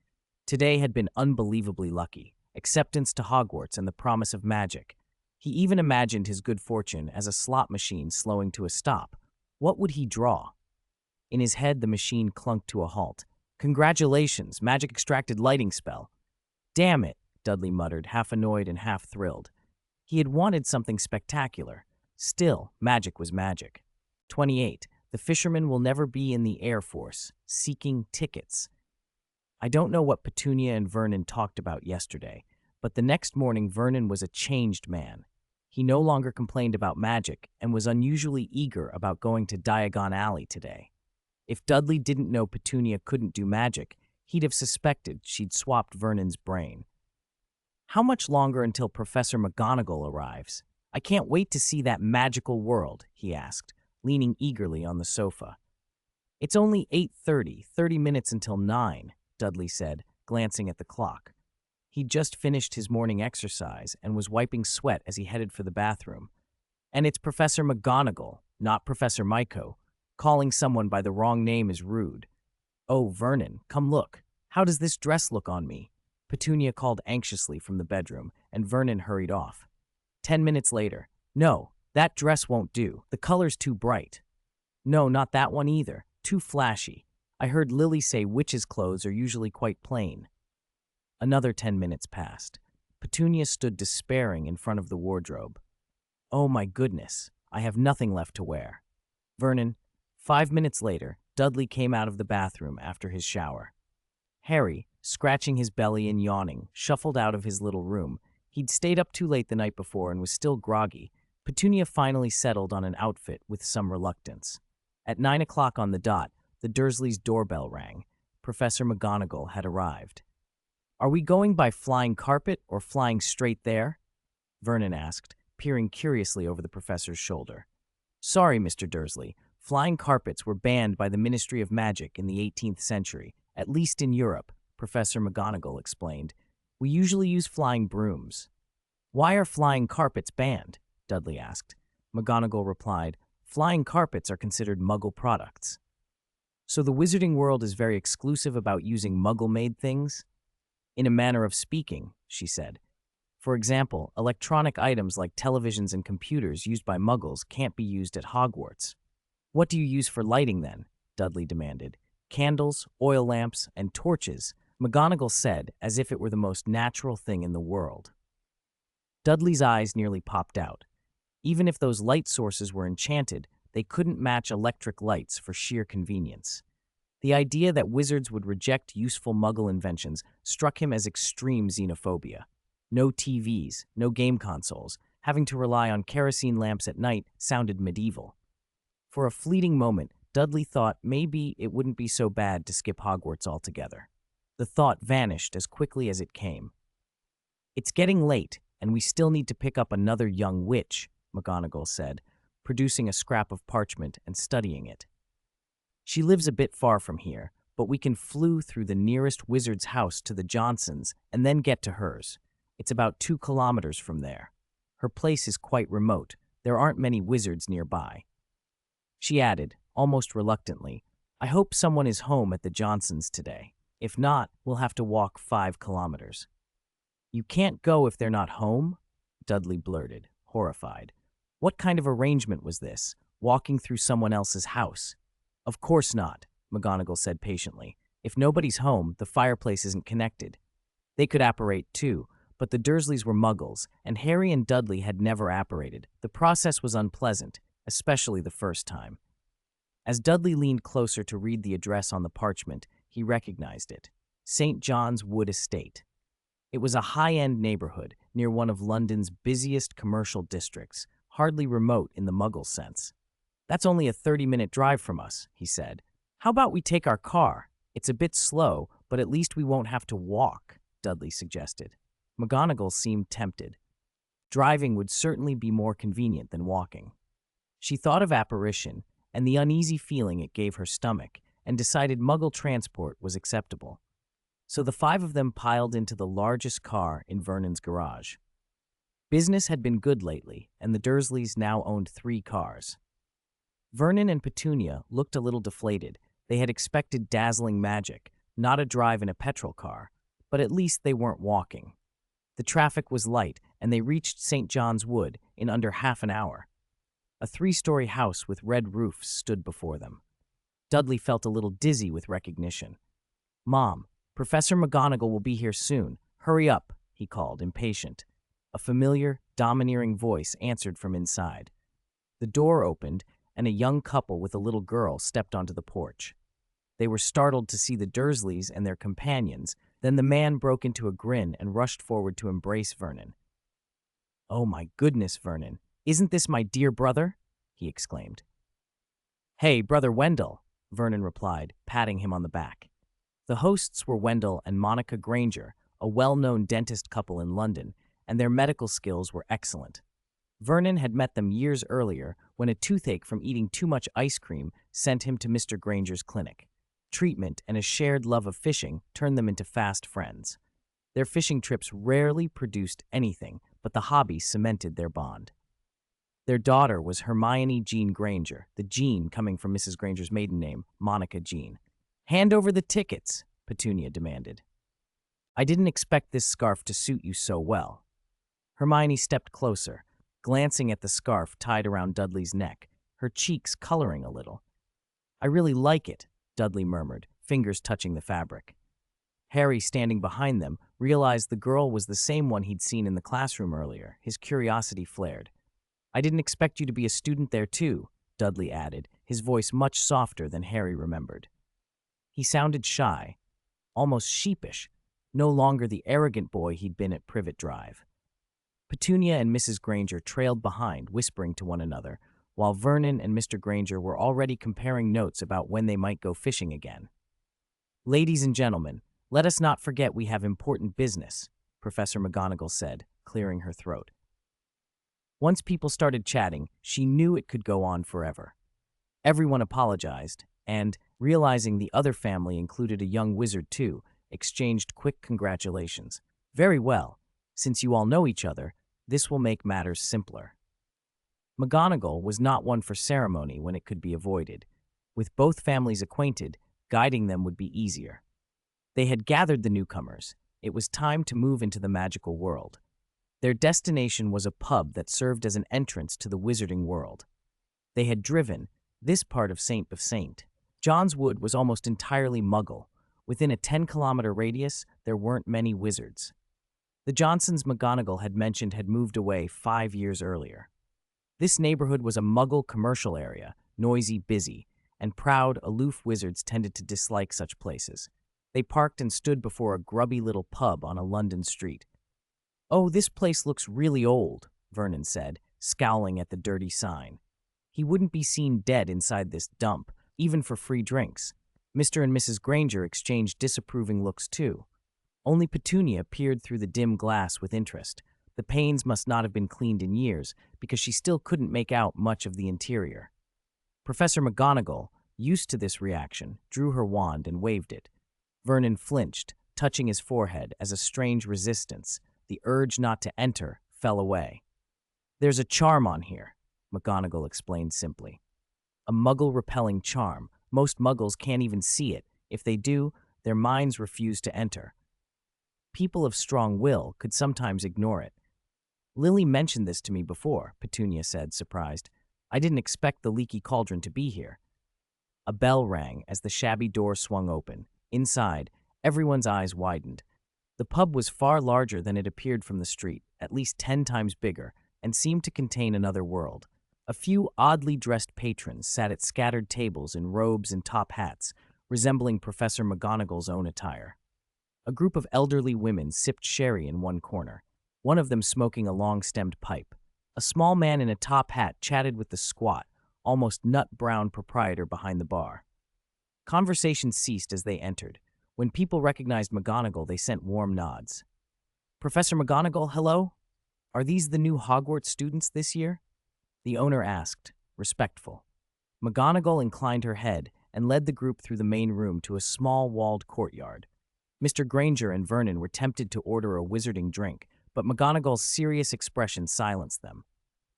Today had been unbelievably lucky. Acceptance to Hogwarts and the promise of magic. He even imagined his good fortune as a slot machine slowing to a stop. What would he draw? In his head, the machine clunked to a halt. Congratulations, magic extracted lighting spell. Damn it, Dudley muttered, half annoyed and half thrilled. He had wanted something spectacular. Still, magic was magic. 28. The fisherman will never be in the Air Force, seeking tickets. I don't know what Petunia and Vernon talked about yesterday, but the next morning Vernon was a changed man. He no longer complained about magic and was unusually eager about going to Diagon Alley today. If Dudley didn't know Petunia couldn't do magic, he'd have suspected she'd swapped Vernon's brain. How much longer until Professor McGonagall arrives? I can't wait to see that magical world, he asked, leaning eagerly on the sofa. It's only 8:30, 30 minutes until 9, Dudley said, glancing at the clock. He'd just finished his morning exercise and was wiping sweat as he headed for the bathroom. And it's Professor McGonagall, not Professor Myco. Calling someone by the wrong name is rude. Oh, Vernon, come look. How does this dress look on me? Petunia called anxiously from the bedroom, and Vernon hurried off. 10 minutes later. No, that dress won't do. The color's too bright. No, not that one either. Too flashy. I heard Lily say witches' clothes are usually quite plain. Another 10 minutes passed. Petunia stood despairing in front of the wardrobe. Oh my goodness, I have nothing left to wear. Vernon. 5 minutes later, Dudley came out of the bathroom after his shower. Harry, scratching his belly and yawning, shuffled out of his little room. He'd stayed up too late the night before and was still groggy. Petunia finally settled on an outfit with some reluctance. At 9 o'clock on the dot, the Dursleys' doorbell rang. Professor McGonagall had arrived. Are we going by flying carpet or flying straight there? Vernon asked, peering curiously over the professor's shoulder. Sorry, Mr. Dursley. Flying carpets were banned by the Ministry of Magic in the 18th century, at least in Europe, Professor McGonagall explained. We usually use flying brooms. Why are flying carpets banned? Dudley asked. McGonagall replied, Flying carpets are considered Muggle products. So the wizarding world is very exclusive about using Muggle-made things? In a manner of speaking, she said. For example, electronic items like televisions and computers used by Muggles can't be used at Hogwarts. What do you use for lighting then? Dudley demanded. Candles, oil lamps, and torches, McGonagall said, as if it were the most natural thing in the world. Dudley's eyes nearly popped out. Even if those light sources were enchanted, they couldn't match electric lights for sheer convenience. The idea that wizards would reject useful Muggle inventions struck him as extreme xenophobia. No TVs, no game consoles, having to rely on kerosene lamps at night sounded medieval. For a fleeting moment, Dudley thought maybe it wouldn't be so bad to skip Hogwarts altogether. The thought vanished as quickly as it came. It's getting late, and we still need to pick up another young witch, McGonagall said, producing a scrap of parchment and studying it. She lives a bit far from here, but we can flew through the nearest wizard's house to the Johnsons and then get to hers. It's about 2 kilometers from there. Her place is quite remote. There aren't many wizards nearby. She added, almost reluctantly, I hope someone is home at the Johnsons today. If not, we'll have to walk 5 kilometers. You can't go if they're not home? Dudley blurted, horrified. What kind of arrangement was this, walking through someone else's house? Of course not, McGonagall said patiently. If nobody's home, the fireplace isn't connected. They could apparate too, but the Dursleys were Muggles, and Harry and Dudley had never apparated. The process was unpleasant, especially the first time. As Dudley leaned closer to read the address on the parchment, he recognized it. St. John's Wood Estate. It was a high-end neighborhood near one of London's busiest commercial districts, hardly remote in the Muggle sense. That's only a 30-minute drive from us, he said. How about we take our car? It's a bit slow, but at least we won't have to walk, Dudley suggested. McGonagall seemed tempted. Driving would certainly be more convenient than walking. She thought of apparition and the uneasy feeling it gave her stomach, and decided Muggle transport was acceptable. So the 5 of them piled into the largest car in Vernon's garage. Business had been good lately, and the Dursleys now owned 3 cars. Vernon and Petunia looked a little deflated. They had expected dazzling magic, not a drive in a petrol car, but at least they weren't walking. The traffic was light, and they reached St. John's Wood in under half an hour. A 3-story house with red roofs stood before them. Dudley felt a little dizzy with recognition. Mom, Professor McGonagall will be here soon. Hurry up, he called, impatient. A familiar, domineering voice answered from inside. The door opened, and a young couple with a little girl stepped onto the porch. They were startled to see the Dursleys and their companions. Then the man broke into a grin and rushed forward to embrace Vernon. Oh my goodness, Vernon. Isn't this my dear brother? He exclaimed. Hey, Brother Wendell, Vernon replied, patting him on the back. The hosts were Wendell and Monica Granger, a well-known dentist couple in London, and their medical skills were excellent. Vernon had met them years earlier when a toothache from eating too much ice cream sent him to Mr. Granger's clinic. Treatment and a shared love of fishing turned them into fast friends. Their fishing trips rarely produced anything, but the hobby cemented their bond. Their daughter was Hermione Jean Granger, the Jean coming from Mrs. Granger's maiden name, Monica Jean. "Hand over the tickets," Petunia demanded. "I didn't expect this scarf to suit you so well." Hermione stepped closer, glancing at the scarf tied around Dudley's neck, her cheeks coloring a little. "I really like it," Dudley murmured, fingers touching the fabric. Harry, standing behind them, realized the girl was the same one he'd seen in the classroom earlier. His curiosity flared. "I didn't expect you to be a student there too," Dudley added, his voice much softer than Harry remembered. He sounded shy, almost sheepish, no longer the arrogant boy he'd been at Privet Drive. Petunia and Mrs. Granger trailed behind, whispering to one another, while Vernon and Mr. Granger were already comparing notes about when they might go fishing again. "Ladies and gentlemen, let us not forget we have important business," Professor McGonagall said, clearing her throat. Once people started chatting, she knew it could go on forever. Everyone apologized, and, realizing the other family included a young wizard too, exchanged quick congratulations. "Very well. Since you all know each other, this will make matters simpler." McGonagall was not one for ceremony when it could be avoided. With both families acquainted, guiding them would be easier. They had gathered the newcomers. It was time to move into the magical world. Their destination was a pub that served as an entrance to the wizarding world. They had driven, this part of St. John's Wood was almost entirely Muggle. Within a 10-kilometer radius, there weren't many wizards. The Johnsons McGonagall had mentioned had moved away 5 years earlier. This neighborhood was a Muggle commercial area, noisy, busy, and proud, aloof wizards tended to dislike such places. They parked and stood before a grubby little pub on a London street. "Oh, this place looks really old," Vernon said, scowling at the dirty sign. He wouldn't be seen dead inside this dump, even for free drinks. Mr. and Mrs. Granger exchanged disapproving looks too. Only Petunia peered through the dim glass with interest. The panes must not have been cleaned in years, because she still couldn't make out much of the interior. Professor McGonagall, used to this reaction, drew her wand and waved it. Vernon flinched, touching his forehead as a strange resistance, the urge not to enter, fell away. "There's a charm on here," McGonagall explained simply. "A Muggle-repelling charm. Most Muggles can't even see it. If they do, their minds refuse to enter. People of strong will could sometimes ignore it. Lily mentioned this to me before," Petunia said, surprised. "I didn't expect the leaky cauldron to be here." A bell rang as the shabby door swung open. Inside, everyone's eyes widened. The pub was far larger than it appeared from the street, at least 10 times bigger, and seemed to contain another world. A few oddly dressed patrons sat at scattered tables in robes and top hats, resembling Professor McGonagall's own attire. A group of elderly women sipped sherry in one corner, one of them smoking a long-stemmed pipe. A small man in a top hat chatted with the squat, almost nut-brown proprietor behind the bar. Conversation ceased as they entered. When people recognized McGonagall, they sent warm nods. "Professor McGonagall, hello? Are these the new Hogwarts students this year?" the owner asked, respectful. McGonagall inclined her head and led the group through the main room to a small walled courtyard. Mr. Granger and Vernon were tempted to order a wizarding drink, but McGonagall's serious expression silenced them.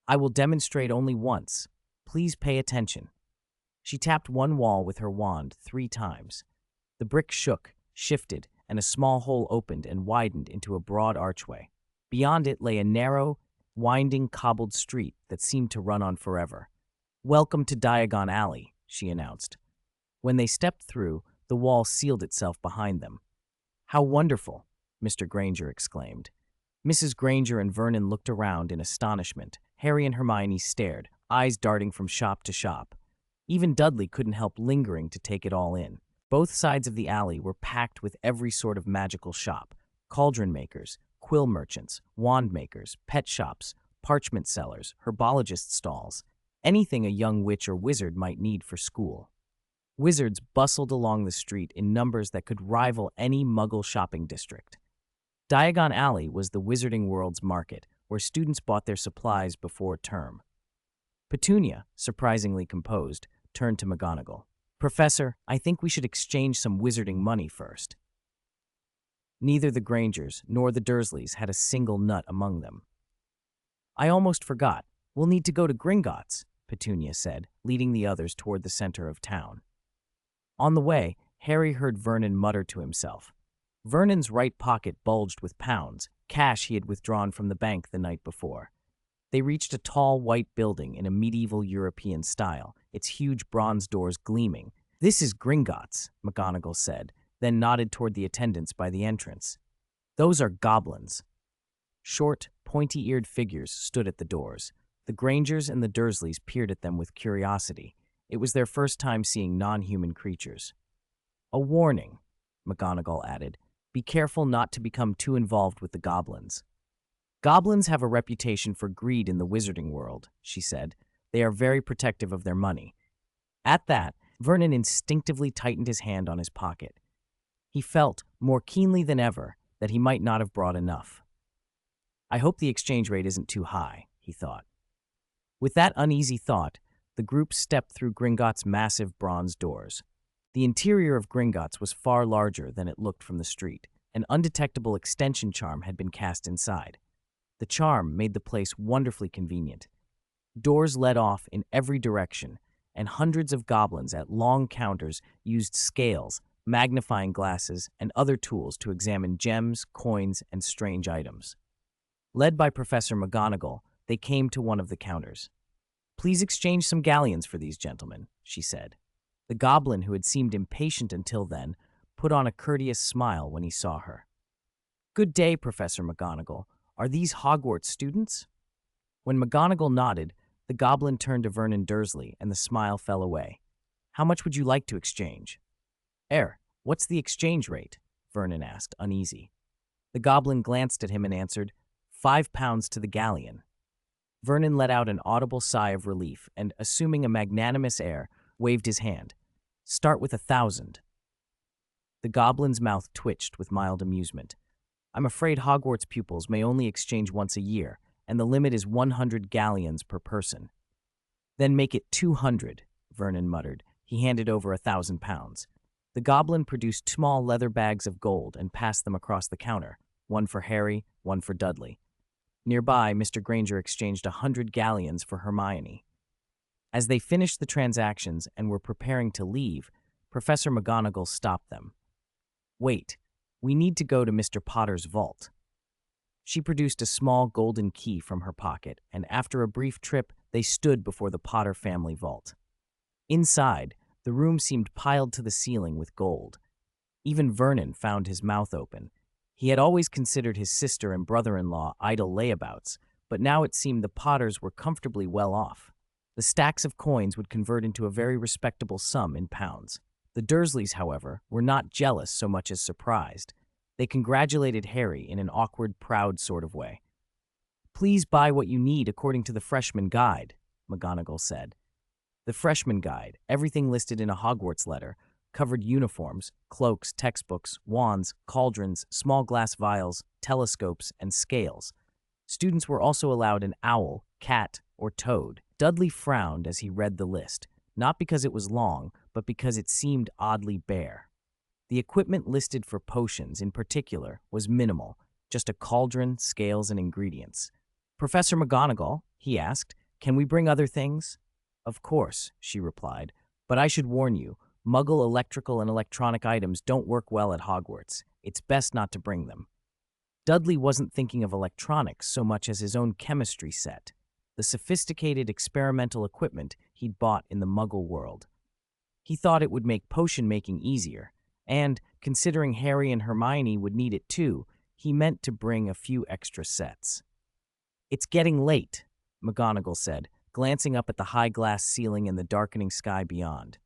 "I will demonstrate only once. Please pay attention." She tapped one wall with her wand 3 times. The brick shook, shifted, and a small hole opened and widened into a broad archway. Beyond it lay a narrow, winding, cobbled street that seemed to run on forever. "Welcome to Diagon Alley," she announced. When they stepped through, the wall sealed itself behind them. "How wonderful!" Mr. Granger exclaimed. Mrs. Granger and Vernon looked around in astonishment. Harry and Hermione stared, eyes darting from shop to shop. Even Dudley couldn't help lingering to take it all in. Both sides of the alley were packed with every sort of magical shop: cauldron makers, quill merchants, wand makers, pet shops, parchment sellers, herbologist stalls, anything a young witch or wizard might need for school. Wizards bustled along the street in numbers that could rival any Muggle shopping district. Diagon Alley was the wizarding world's market, where students bought their supplies before term. Petunia, surprisingly composed, turned to McGonagall. "Professor, I think we should exchange some wizarding money first." Neither the Grangers nor the Dursleys had a single nut among them. I almost forgot. We'll need to go to Gringotts, Petunia said, leading the others toward the center of town. On the way, Harry heard Vernon mutter to himself. Vernon's right pocket bulged with pounds, cash he had withdrawn from the bank the night before. They reached a tall white building in a medieval European style, its huge bronze doors gleaming. "This is Gringotts," McGonagall said, then nodded toward the attendants by the entrance. "Those are goblins." Short, pointy-eared figures stood at the doors. The Grangers and the Dursleys peered at them with curiosity. It was their first time seeing non-human creatures. "A warning," McGonagall added. "Be careful not to become too involved with the goblins." "Goblins have a reputation for greed in the wizarding world," she said. "They are very protective of their money." At that, Vernon instinctively tightened his hand on his pocket. He felt, more keenly than ever, that he might not have brought enough. "I hope the exchange rate isn't too high," he thought. With that uneasy thought, the group stepped through Gringotts' massive bronze doors. The interior of Gringotts was far larger than it looked from the street. An undetectable extension charm had been cast inside. The charm made the place wonderfully convenient. Doors led off in every direction, and hundreds of goblins at long counters used scales, magnifying glasses, and other tools to examine gems, coins, and strange items. Led by Professor McGonagall, they came to one of the counters. "Please exchange some galleons for these gentlemen," she said. The goblin, who had seemed impatient until then, put on a courteous smile when he saw her. "Good day, Professor McGonagall. Are these Hogwarts students?" When McGonagall nodded, the goblin turned to Vernon Dursley, and the smile fell away. "How much would you like to exchange?" What's the exchange rate?" Vernon asked, uneasy. The goblin glanced at him and answered, £5 to the galleon." Vernon let out an audible sigh of relief and, assuming a magnanimous air, waved his hand. "Start with 1,000. The goblin's mouth twitched with mild amusement. "I'm afraid Hogwarts pupils may only exchange once a year, and the limit is 100 galleons per person." "Then make it 200, Vernon muttered. He handed over £1,000. The goblin produced small leather bags of gold and passed them across the counter, one for Harry, one for Dudley. Nearby, Mr. Granger exchanged 100 galleons for Hermione. As they finished the transactions and were preparing to leave, Professor McGonagall stopped them. "Wait, we need to go to Mr. Potter's vault." She produced a small golden key from her pocket, and after a brief trip, they stood before the Potter family vault. Inside, the room seemed piled to the ceiling with gold. Even Vernon found his mouth open. He had always considered his sister and brother-in-law idle layabouts, but now it seemed the Potters were comfortably well off. The stacks of coins would convert into a very respectable sum in pounds. The Dursleys, however, were not jealous so much as surprised. They congratulated Harry in an awkward, proud sort of way. "Please buy what you need according to the freshman guide," McGonagall said. The freshman guide, everything listed in a Hogwarts letter, covered uniforms, cloaks, textbooks, wands, cauldrons, small glass vials, telescopes, and scales. Students were also allowed an owl, cat, or toad. Dudley frowned as he read the list, not because it was long, but because it seemed oddly bare. The equipment listed for potions, in particular, was minimal, just a cauldron, scales, and ingredients. "Professor McGonagall," he asked, "can we bring other things?" "Of course," she replied, "but I should warn you, Muggle electrical and electronic items don't work well at Hogwarts. It's best not to bring them." Dudley wasn't thinking of electronics so much as his own chemistry set, the sophisticated experimental equipment he'd bought in the Muggle world. He thought it would make potion-making easier, and, considering Harry and Hermione would need it too, he meant to bring a few extra sets. "It's getting late," McGonagall said, glancing up at the high glass ceiling and the darkening sky beyond.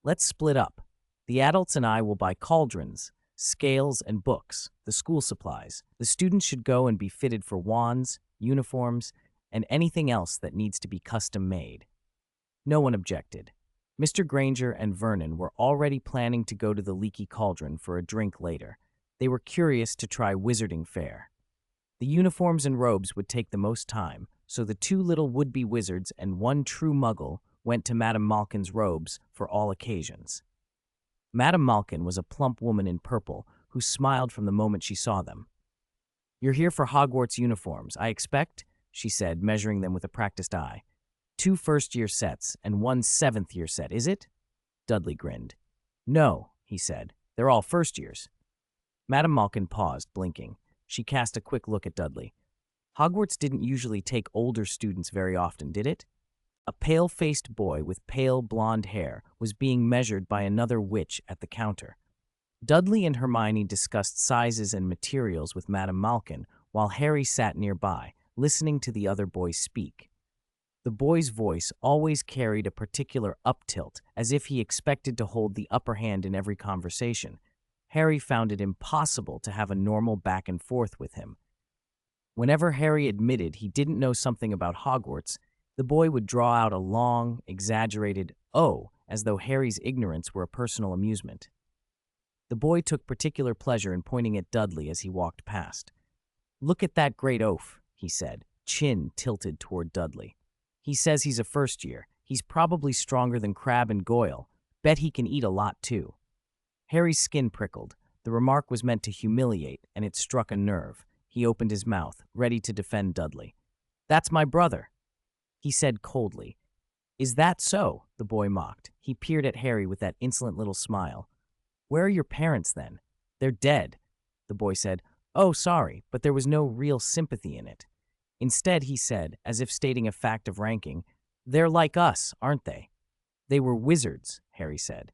"Let's split up. The adults and I will buy cauldrons, scales, and books, the school supplies. The students should go and be fitted for wands, uniforms, and anything else that needs to be custom-made." No one objected. Mr. Granger and Vernon were already planning to go to the Leaky Cauldron for a drink later. They were curious to try wizarding fare. The uniforms and robes would take the most time, so the two little would-be wizards and one true Muggle went to Madame Malkin's robes for all occasions. Madame Malkin was a plump woman in purple who smiled from the moment she saw them. "You're here for Hogwarts uniforms, I expect," she said, measuring them with a practiced eye. "2 first-year sets and 1 seventh-year set, is it?" Dudley grinned. "No," he said. "They're all first-years." Madame Malkin paused, blinking. She cast a quick look at Dudley. Hogwarts didn't usually take older students very often, did it? A pale-faced boy with pale blonde hair was being measured by another witch at the counter. Dudley and Hermione discussed sizes and materials with Madame Malkin, while Harry sat nearby, listening to the other boys speak. The boy's voice always carried a particular uptilt, as if he expected to hold the upper hand in every conversation. Harry found it impossible to have a normal back and forth with him. Whenever Harry admitted he didn't know something about Hogwarts, the boy would draw out a long, exaggerated "oh," as though Harry's ignorance were a personal amusement. The boy took particular pleasure in pointing at Dudley as he walked past. "Look at that great oaf," he said, chin tilted toward Dudley. "He says he's a first year. He's probably stronger than Crabbe and Goyle. Bet he can eat a lot, too." Harry's skin prickled. The remark was meant to humiliate, and it struck a nerve. He opened his mouth, ready to defend Dudley. "That's my brother," he said coldly. "Is that so?" the boy mocked. He peered at Harry with that insolent little smile. "Where are your parents, then?" "They're dead," the boy said. "Oh, sorry, but there was no real sympathy in it." Instead, he said, as if stating a fact of ranking, "They're like us, aren't they?" "They were wizards," Harry said.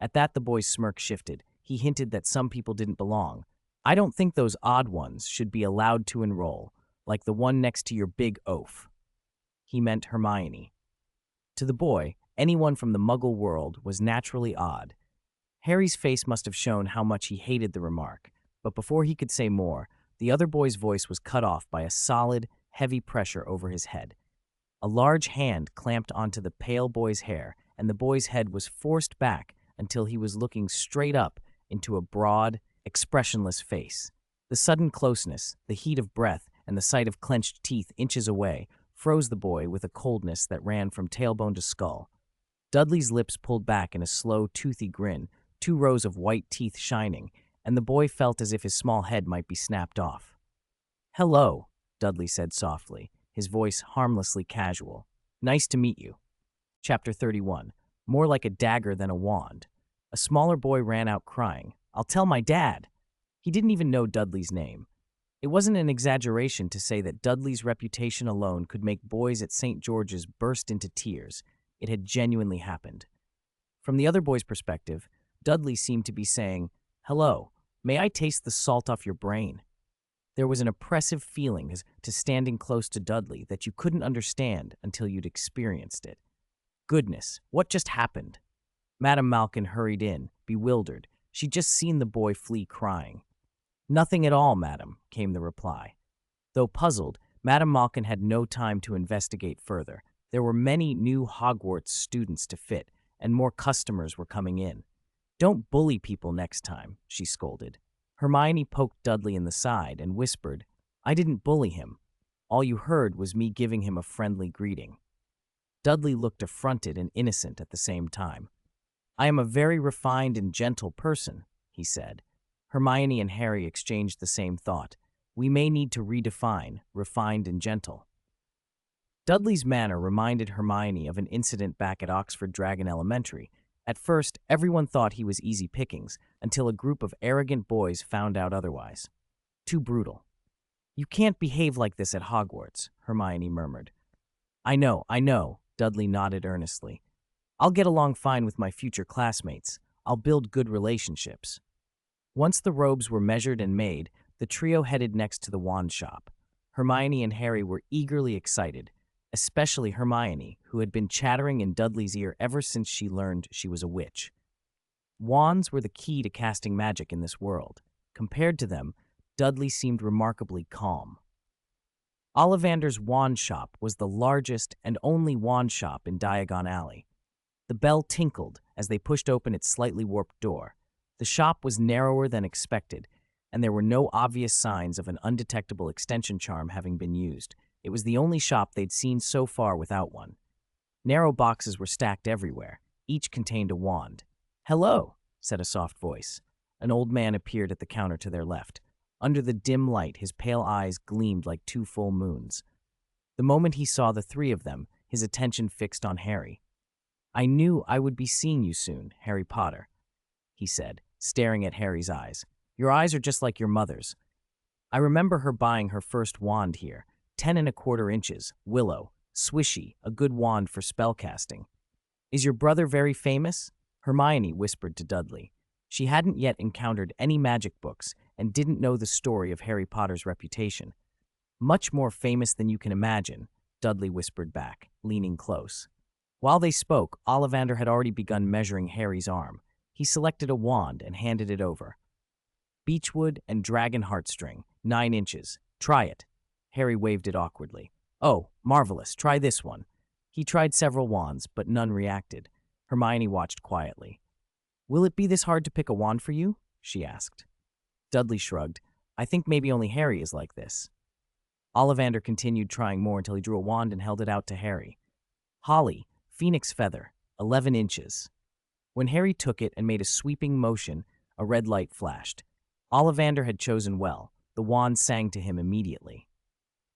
At that, the boy's smirk shifted. He hinted that some people didn't belong. "I don't think those odd ones should be allowed to enroll, like the one next to your big oaf." He meant Hermione. To the boy, anyone from the Muggle world was naturally odd. Harry's face must have shown how much he hated the remark, but before he could say more, the other boy's voice was cut off by a solid, heavy pressure over his head. A large hand clamped onto the pale boy's hair, and the boy's head was forced back until he was looking straight up into a broad, expressionless face. The sudden closeness, the heat of breath, and the sight of clenched teeth inches away froze the boy with a coldness that ran from tailbone to skull. Dudley's lips pulled back in a slow, toothy grin, 2 rows of white teeth shining, and the boy felt as if his small head might be snapped off. "Hello," Dudley said softly, his voice harmlessly casual. "Nice to meet you." Chapter 31. More like a dagger than a wand. A smaller boy ran out crying, "I'll tell my dad!" He didn't even know Dudley's name. It wasn't an exaggeration to say that Dudley's reputation alone could make boys at St. George's burst into tears. It had genuinely happened. From the other boy's perspective, Dudley seemed to be saying, "Hello, may I taste the salt off your brain?" There was an oppressive feeling as to standing close to Dudley that you couldn't understand until you'd experienced it. Goodness, what just happened? Madame Malkin hurried in, bewildered. She'd just seen the boy flee crying. "Nothing at all, madam," came the reply. Though puzzled, Madame Malkin had no time to investigate further. There were many new Hogwarts students to fit, and more customers were coming in. "Don't bully people next time," she scolded. Hermione poked Dudley in the side and whispered, "I didn't bully him. All you heard was me giving him a friendly greeting." Dudley looked affronted and innocent at the same time. "I am a very refined and gentle person," he said. Hermione and Harry exchanged the same thought. We may need to redefine refined and gentle. Dudley's manner reminded Hermione of an incident back at Oxford Dragon Elementary. At first, everyone thought he was easy pickings, until a group of arrogant boys found out otherwise. Too brutal. "You can't behave like this at Hogwarts," Hermione murmured. I know, Dudley nodded earnestly. "I'll get along fine with my future classmates. I'll build good relationships." Once the robes were measured and made, the trio headed next to the wand shop. Hermione and Harry were eagerly excited, especially Hermione, who had been chattering in Dudley's ear ever since she learned she was a witch. Wands were the key to casting magic in this world. Compared to them, Dudley seemed remarkably calm. Ollivander's wand shop was the largest and only wand shop in Diagon Alley. The bell tinkled as they pushed open its slightly warped door. The shop was narrower than expected, and there were no obvious signs of an undetectable extension charm having been used. It was the only shop they'd seen so far without one. Narrow boxes were stacked everywhere. Each contained a wand. "Hello," said a soft voice. An old man appeared at the counter to their left. Under the dim light, his pale eyes gleamed like two full moons. The moment he saw the three of them, his attention fixed on Harry. "I knew I would be seeing you soon, Harry Potter," he said, staring at Harry's eyes. "Your eyes are just like your mother's. I remember her buying her first wand here, 10 1/4 inches, willow, swishy, a good wand for spellcasting. Is your brother very famous?" Hermione whispered to Dudley. She hadn't yet encountered any magic books and didn't know the story of Harry Potter's reputation. "Much more famous than you can imagine," Dudley whispered back, leaning close. While they spoke, Ollivander had already begun measuring Harry's arm. He selected a wand and handed it over. "Beechwood and dragon heartstring, 9 inches. Try it." Harry waved it awkwardly. "Oh, marvelous. Try this one." He tried several wands, but none reacted. Hermione watched quietly. "Will it be this hard to pick a wand for you?" she asked. Dudley shrugged. "I think maybe only Harry is like this." Ollivander continued trying more until he drew a wand and held it out to Harry. "Holly, phoenix feather, 11 inches. When Harry took it and made a sweeping motion, a red light flashed. Ollivander had chosen well. The wand sang to him immediately.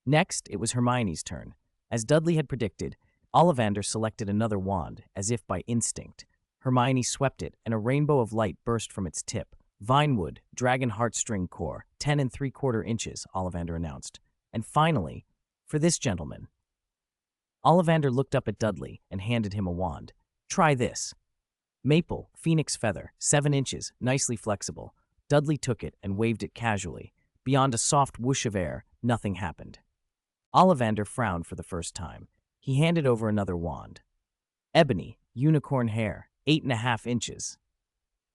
Next, it was Hermione's turn. As Dudley had predicted, Ollivander selected another wand, as if by instinct. Hermione swept it, and a rainbow of light burst from its tip. "Vinewood, dragon heartstring core, 10 3/4 inches, Ollivander announced. "And finally, for this gentleman." Ollivander looked up at Dudley and handed him a wand. "Try this." "Maple, phoenix feather, 7 inches, nicely flexible." Dudley took it and waved it casually. Beyond a soft whoosh of air, nothing happened. Ollivander frowned for the first time. He handed over another wand. "Ebony, unicorn hair, 8 1/2 inches."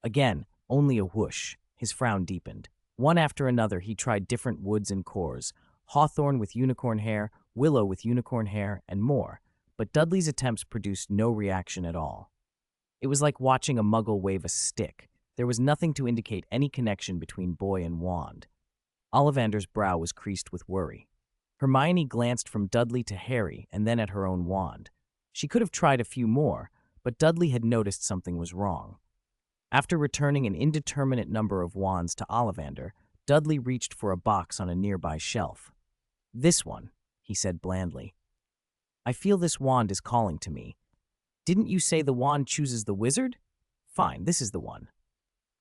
Again, only a whoosh. His frown deepened. One after another, he tried different woods and cores. Hawthorn with unicorn hair, willow with unicorn hair, and more. But Dudley's attempts produced no reaction at all. It was like watching a Muggle wave a stick. There was nothing to indicate any connection between boy and wand. Ollivander's brow was creased with worry. Hermione glanced from Dudley to Harry and then at her own wand. She could have tried a few more, but Dudley had noticed something was wrong. After returning an indeterminate number of wands to Ollivander, Dudley reached for a box on a nearby shelf. "This one," he said blandly. "I feel this wand is calling to me. Didn't you say the wand chooses the wizard? Fine, this is the one."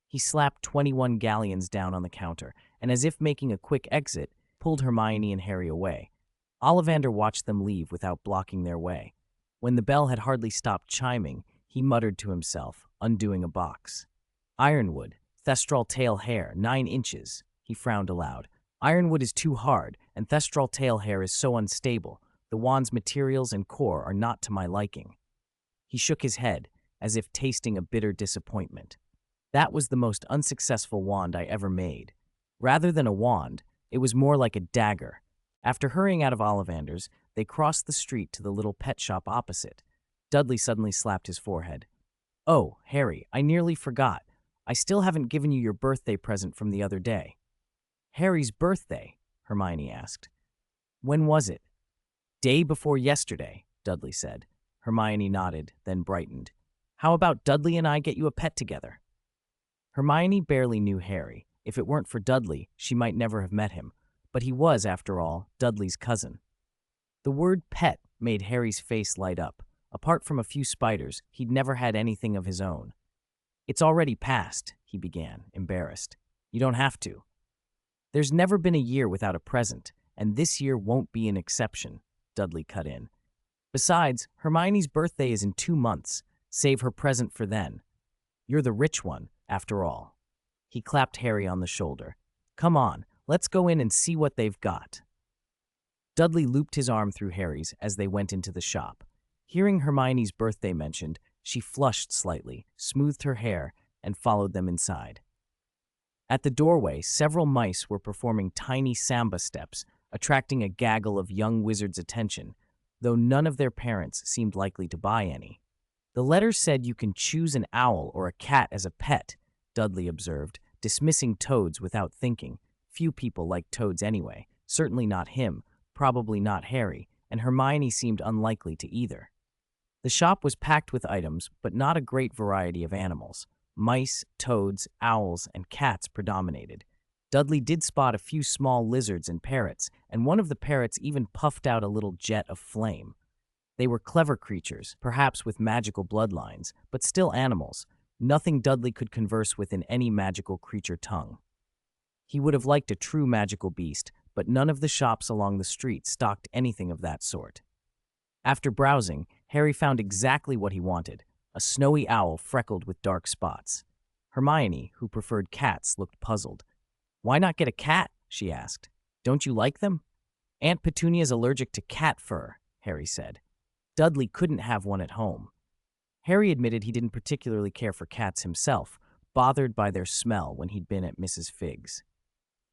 He slapped 21 galleons down on the counter, and as if making a quick exit, pulled Hermione and Harry away. Ollivander watched them leave without blocking their way. When the bell had hardly stopped chiming, he muttered to himself, undoing a box. "Ironwood, thestral tail hair, 9 inches. He frowned aloud. "Ironwood is too hard, and thestral tail hair is so unstable. The wand's materials and core are not to my liking." He shook his head, as if tasting a bitter disappointment. "That was the most unsuccessful wand I ever made. Rather than a wand, it was more like a dagger." After hurrying out of Ollivander's, they crossed the street to the little pet shop opposite. Dudley suddenly slapped his forehead. "Oh, Harry, I nearly forgot. I still haven't given you your birthday present from the other day." "Harry's birthday?" Hermione asked. "When was it?" "Day before yesterday," Dudley said. Hermione nodded, then brightened. "How about Dudley and I get you a pet together?" Hermione barely knew Harry. If it weren't for Dudley, she might never have met him. But he was, after all, Dudley's cousin. The word pet made Harry's face light up. Apart from a few spiders, he'd never had anything of his own. "It's already passed," he began, embarrassed. "You don't have to." "There's never been a year without a present, and this year won't be an exception," Dudley cut in. "Besides, Hermione's birthday is in 2 months. Save her present for then. You're the rich one, after all." He clapped Harry on the shoulder. "Come on, let's go in and see what they've got." Dudley looped his arm through Harry's as they went into the shop. Hearing Hermione's birthday mentioned, she flushed slightly, smoothed her hair, and followed them inside. At the doorway, several mice were performing tiny samba steps, attracting a gaggle of young wizards' attention, though none of their parents seemed likely to buy any. "The letter said you can choose an owl or a cat as a pet," Dudley observed, dismissing toads without thinking. Few people liked toads anyway, certainly not him, probably not Harry, and Hermione seemed unlikely to either. The shop was packed with items, but not a great variety of animals. Mice, toads, owls, and cats predominated. Dudley did spot a few small lizards and parrots, and one of the parrots even puffed out a little jet of flame. They were clever creatures, perhaps with magical bloodlines, but still animals, nothing Dudley could converse with in any magical creature tongue. He would have liked a true magical beast, but none of the shops along the street stocked anything of that sort. After browsing, Harry found exactly what he wanted, a snowy owl freckled with dark spots. Hermione, who preferred cats, looked puzzled. "Why not get a cat?" she asked. "Don't you like them?" "Aunt Petunia's allergic to cat fur," Harry said. Dudley couldn't have one at home. Harry admitted he didn't particularly care for cats himself, bothered by their smell when he'd been at Mrs. Figg's.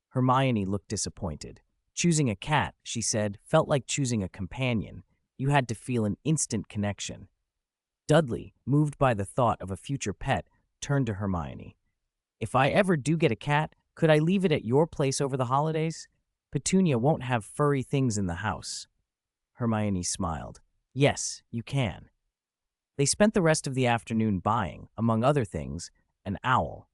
Hermione looked disappointed. Choosing a cat, she said, felt like choosing a companion. You had to feel an instant connection. Dudley, moved by the thought of a future pet, turned to Hermione. "If I ever do get a cat, could I leave it at your place over the holidays? Petunia won't have furry things in the house." Hermione smiled. "Yes, you can." They spent the rest of the afternoon buying, among other things, an owl.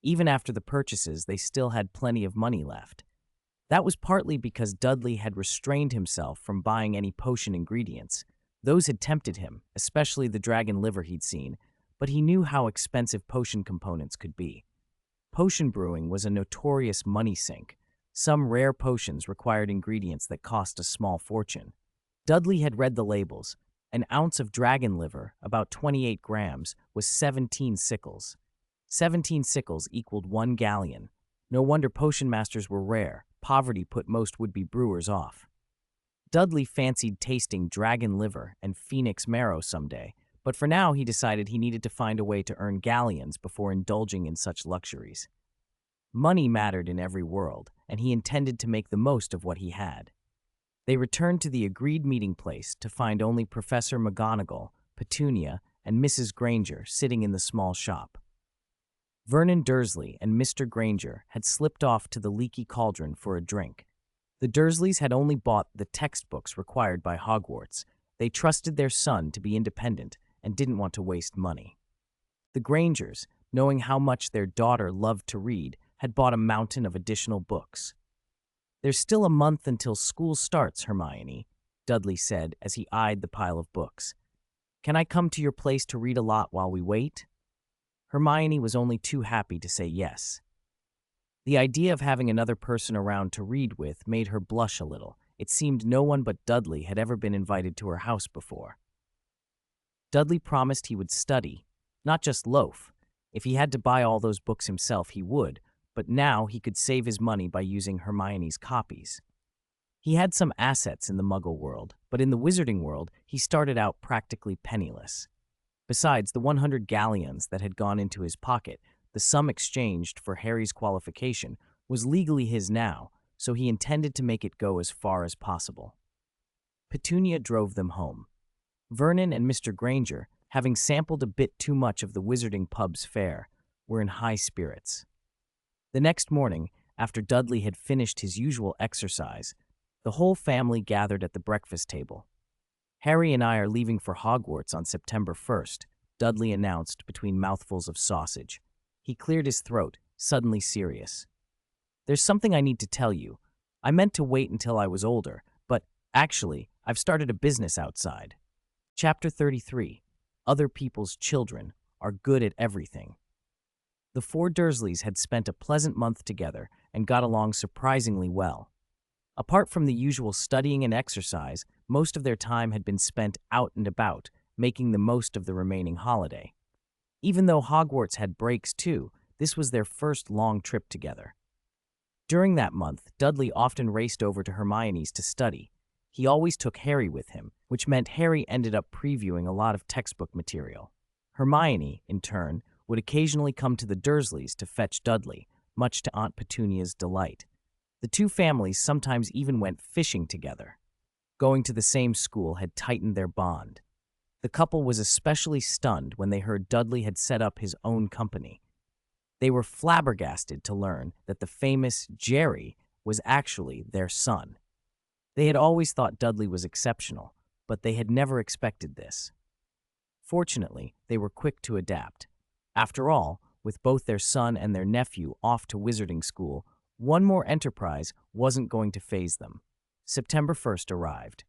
Even after the purchases, they still had plenty of money left. That was partly because Dudley had restrained himself from buying any potion ingredients. Those had tempted him, especially the dragon liver he'd seen, but he knew how expensive potion components could be. Potion brewing was a notorious money sink. Some rare potions required ingredients that cost a small fortune. Dudley had read the labels. An ounce of dragon liver, about 28 grams, was 17 sickles. 17 sickles equaled 1 galleon. No wonder potion masters were rare. Poverty put most would-be brewers off. Dudley fancied tasting dragon liver and phoenix marrow someday, but for now he decided he needed to find a way to earn galleons before indulging in such luxuries. Money mattered in every world, and he intended to make the most of what he had. They returned to the agreed meeting place to find only Professor McGonagall, Petunia, and Mrs. Granger sitting in the small shop. Vernon Dursley and Mr. Granger had slipped off to the Leaky Cauldron for a drink. The Dursleys had only bought the textbooks required by Hogwarts. They trusted their son to be independent and didn't want to waste money. The Grangers, knowing how much their daughter loved to read, had bought a mountain of additional books. "There's still a month until school starts, Hermione," Dudley said as he eyed the pile of books. "Can I come to your place to read a lot while we wait?" Hermione was only too happy to say yes. The idea of having another person around to read with made her blush a little. It seemed no one but Dudley had ever been invited to her house before. Dudley promised he would study, not just loaf. If he had to buy all those books himself, he would, but now he could save his money by using Hermione's copies. He had some assets in the Muggle world, but in the Wizarding world, he started out practically penniless. Besides the 100 galleons that had gone into his pocket, the sum exchanged for Harry's qualification was legally his now, so he intended to make it go as far as possible. Petunia drove them home. Vernon and Mr. Granger, having sampled a bit too much of the Wizarding pub's fare, were in high spirits. The next morning, after Dudley had finished his usual exercise, the whole family gathered at the breakfast table. "Harry and I are leaving for Hogwarts on September 1st, Dudley announced between mouthfuls of sausage. He cleared his throat, suddenly serious. "There's something I need to tell you. I meant to wait until I was older, but actually, I've started a business outside." Chapter 33. Other People's Children Are Good at Everything. The four Dursleys had spent a pleasant month together and got along surprisingly well. Apart from the usual studying and exercise, most of their time had been spent out and about, making the most of the remaining holiday. Even though Hogwarts had breaks too, this was their first long trip together. During that month, Dudley often raced over to Hermione's to study. He always took Harry with him, which meant Harry ended up previewing a lot of textbook material. Hermione, in turn, would occasionally come to the Dursleys to fetch Dudley, much to Aunt Petunia's delight. The two families sometimes even went fishing together. Going to the same school had tightened their bond. The couple was especially stunned when they heard Dudley had set up his own company. They were flabbergasted to learn that the famous Jerry was actually their son. They had always thought Dudley was exceptional, but they had never expected this. Fortunately, they were quick to adapt. After all, with both their son and their nephew off to wizarding school, one more enterprise wasn't going to faze them. September 1st arrived.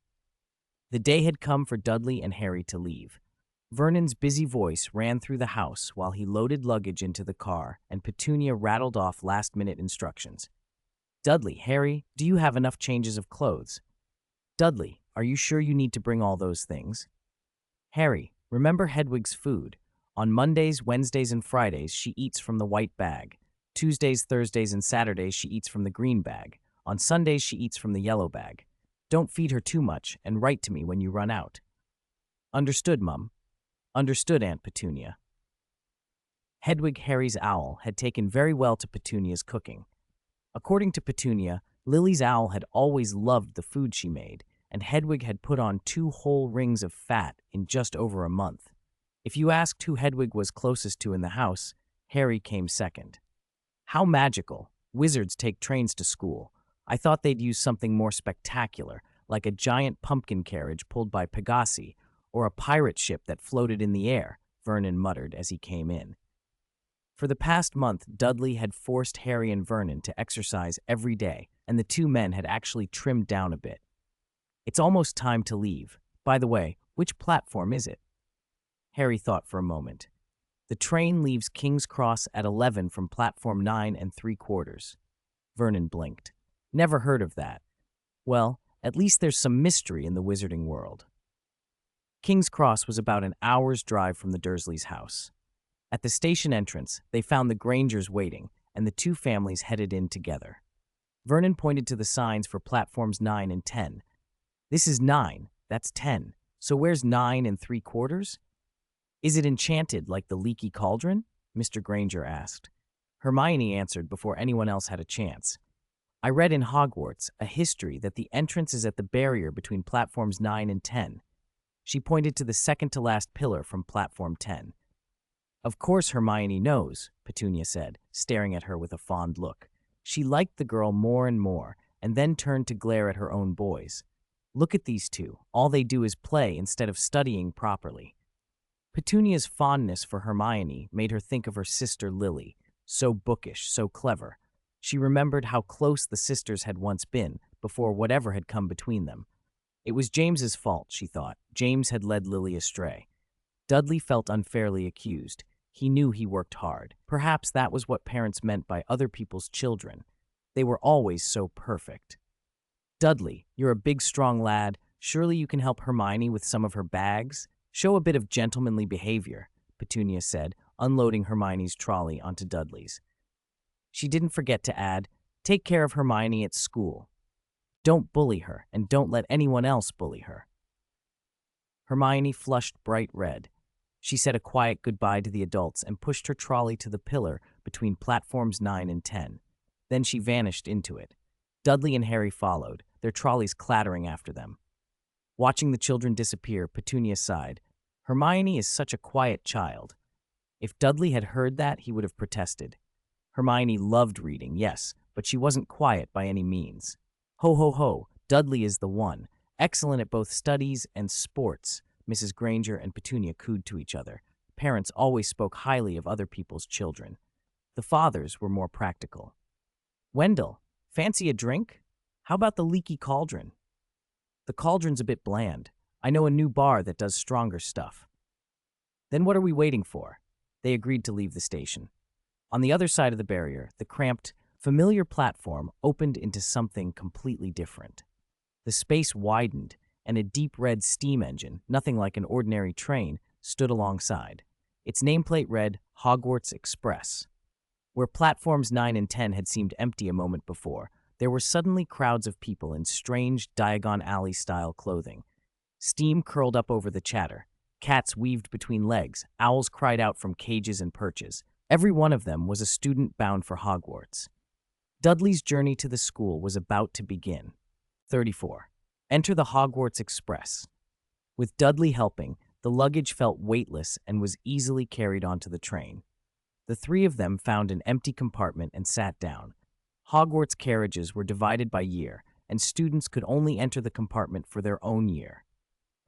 The day had come for Dudley and Harry to leave. Vernon's busy voice ran through the house while he loaded luggage into the car, and Petunia rattled off last-minute instructions. Dudley, Harry, do you have enough changes of clothes? Dudley, are you sure you need to bring all those things? Harry, remember Hedwig's food. On Mondays, Wednesdays, and Fridays, she eats from the white bag. Tuesdays, Thursdays, and Saturdays, she eats from the green bag. On Sundays, she eats from the yellow bag. Don't feed her too much, and write to me when you run out. Understood, Mum. Understood, Aunt Petunia. Hedwig, Harry's owl, had taken very well to Petunia's cooking. According to Petunia, Lily's owl had always loved the food she made, and Hedwig had put on 2 whole rings of fat in just over a month. If you asked who Hedwig was closest to in the house, Harry came second. How magical. Wizards take trains to school. I thought they'd use something more spectacular, like a giant pumpkin carriage pulled by Pegasi, or a pirate ship that floated in the air, Vernon muttered as he came in. For the past month, Dudley had forced Harry and Vernon to exercise every day, and the 2 men had actually trimmed down a bit. It's almost time to leave. By the way, which platform is it? Harry thought for a moment. The train leaves King's Cross at 11 from platform 9 3/4. Vernon blinked. Never heard of that. Well, at least there's some mystery in the wizarding world. King's Cross was about an hour's drive from the Dursleys' house. At the station entrance, they found the Grangers waiting, and the 2 families headed in together. Vernon pointed to the signs for platforms 9 and 10. This is 9, that's 10. So where's 9 3/4? Is it enchanted like the leaky cauldron? Mr. Granger asked. Hermione answered before anyone else had a chance. I read in Hogwarts a history that the entrance is at the barrier between platforms 9 and 10. She pointed to the second-to-last pillar from platform 10. Of course Hermione knows, Petunia said, staring at her with a fond look. She liked the girl more and more, and then turned to glare at her own boys. Look at these 2. All they do is play instead of studying properly. Petunia's fondness for Hermione made her think of her sister Lily, so bookish, so clever. She remembered how close the sisters had once been, before whatever had come between them. It was James's fault, she thought. James had led Lily astray. Dudley felt unfairly accused. He knew he worked hard. Perhaps that was what parents meant by other people's children. They were always so perfect. Dudley, you're a big, strong lad. Surely you can help Hermione with some of her bags? Show a bit of gentlemanly behavior, Petunia said, unloading Hermione's trolley onto Dudley's. She didn't forget to add, take care of Hermione at school. Don't bully her, and don't let anyone else bully her. Hermione flushed bright red. She said a quiet goodbye to the adults and pushed her trolley to the pillar between platforms 9 and 10. Then she vanished into it. Dudley and Harry followed, their trolleys clattering after them. Watching the children disappear, Petunia sighed. Hermione is such a quiet child. If Dudley had heard that, he would have protested. Hermione loved reading, yes, but she wasn't quiet by any means. Ho, ho, ho, Dudley is the one. Excellent at both studies and sports, Mrs. Granger and Petunia cooed to each other. Parents always spoke highly of other people's children. The fathers were more practical. Wendell, fancy a drink? How about the leaky cauldron? The cauldron's a bit bland. I know a new bar that does stronger stuff. Then what are we waiting for? They agreed to leave the station. On the other side of the barrier, the cramped, familiar platform opened into something completely different. The space widened, and a deep red steam engine, nothing like an ordinary train, stood alongside. Its nameplate read Hogwarts Express. Where platforms 9 and 10 had seemed empty a moment before, there were suddenly crowds of people in strange Diagon Alley-style clothing. Steam curled up over the chatter. Cats weaved between legs. Owls cried out from cages and perches. Every one of them was a student bound for Hogwarts. Dudley's journey to the school was about to begin. 34. Enter the Hogwarts Express. With Dudley helping, the luggage felt weightless and was easily carried onto the train. The 3 of them found an empty compartment and sat down. Hogwarts carriages were divided by year, and students could only enter the compartment for their own year.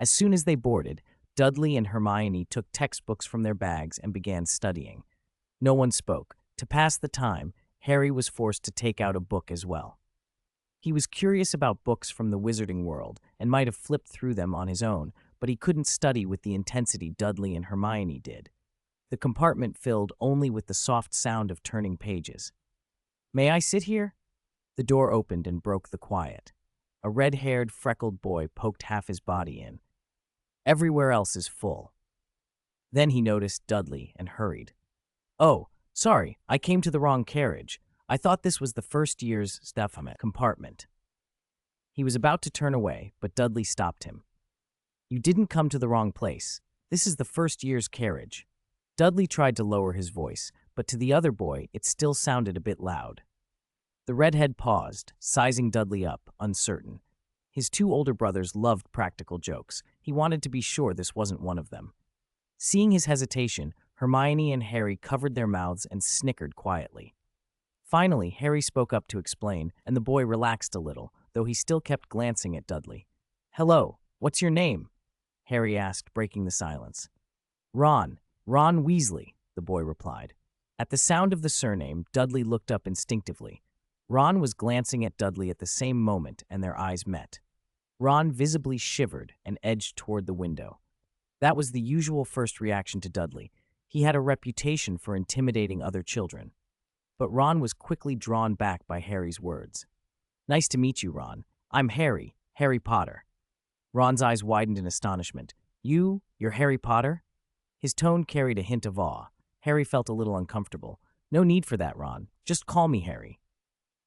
As soon as they boarded, Dudley and Hermione took textbooks from their bags and began studying. No one spoke. To pass the time, Harry was forced to take out a book as well. He was curious about books from the wizarding world and might have flipped through them on his own, but he couldn't study with the intensity Dudley and Hermione did. The compartment filled only with the soft sound of turning pages. "May I sit here?" The door opened and broke the quiet. A red-haired, freckled boy poked half his body in. "Everywhere else is full." Then he noticed Dudley and hurried. "Oh, sorry, I came to the wrong carriage. I thought this was the first year's stuff compartment." He was about to turn away, but Dudley stopped him. "You didn't come to the wrong place. This is the first year's carriage." Dudley tried to lower his voice, but to the other boy it still sounded a bit loud. The redhead paused, sizing Dudley up, uncertain. His two older brothers loved practical jokes. He wanted to be sure this wasn't one of them. Seeing his hesitation, Hermione and Harry covered their mouths and snickered quietly. Finally, Harry spoke up to explain, and the boy relaxed a little, though he still kept glancing at Dudley. "Hello, what's your name?" Harry asked, breaking the silence. "Ron Weasley," the boy replied. At the sound of the surname, Dudley looked up instinctively. Ron was glancing at Dudley at the same moment, and their eyes met. Ron visibly shivered and edged toward the window. That was the usual first reaction to Dudley. He had a reputation for intimidating other children. But Ron was quickly drawn back by Harry's words. "Nice to meet you, Ron. I'm Harry Potter." Ron's eyes widened in astonishment. You're Harry Potter?" His tone carried a hint of awe. Harry felt a little uncomfortable. "No need for that, Ron. Just call me Harry."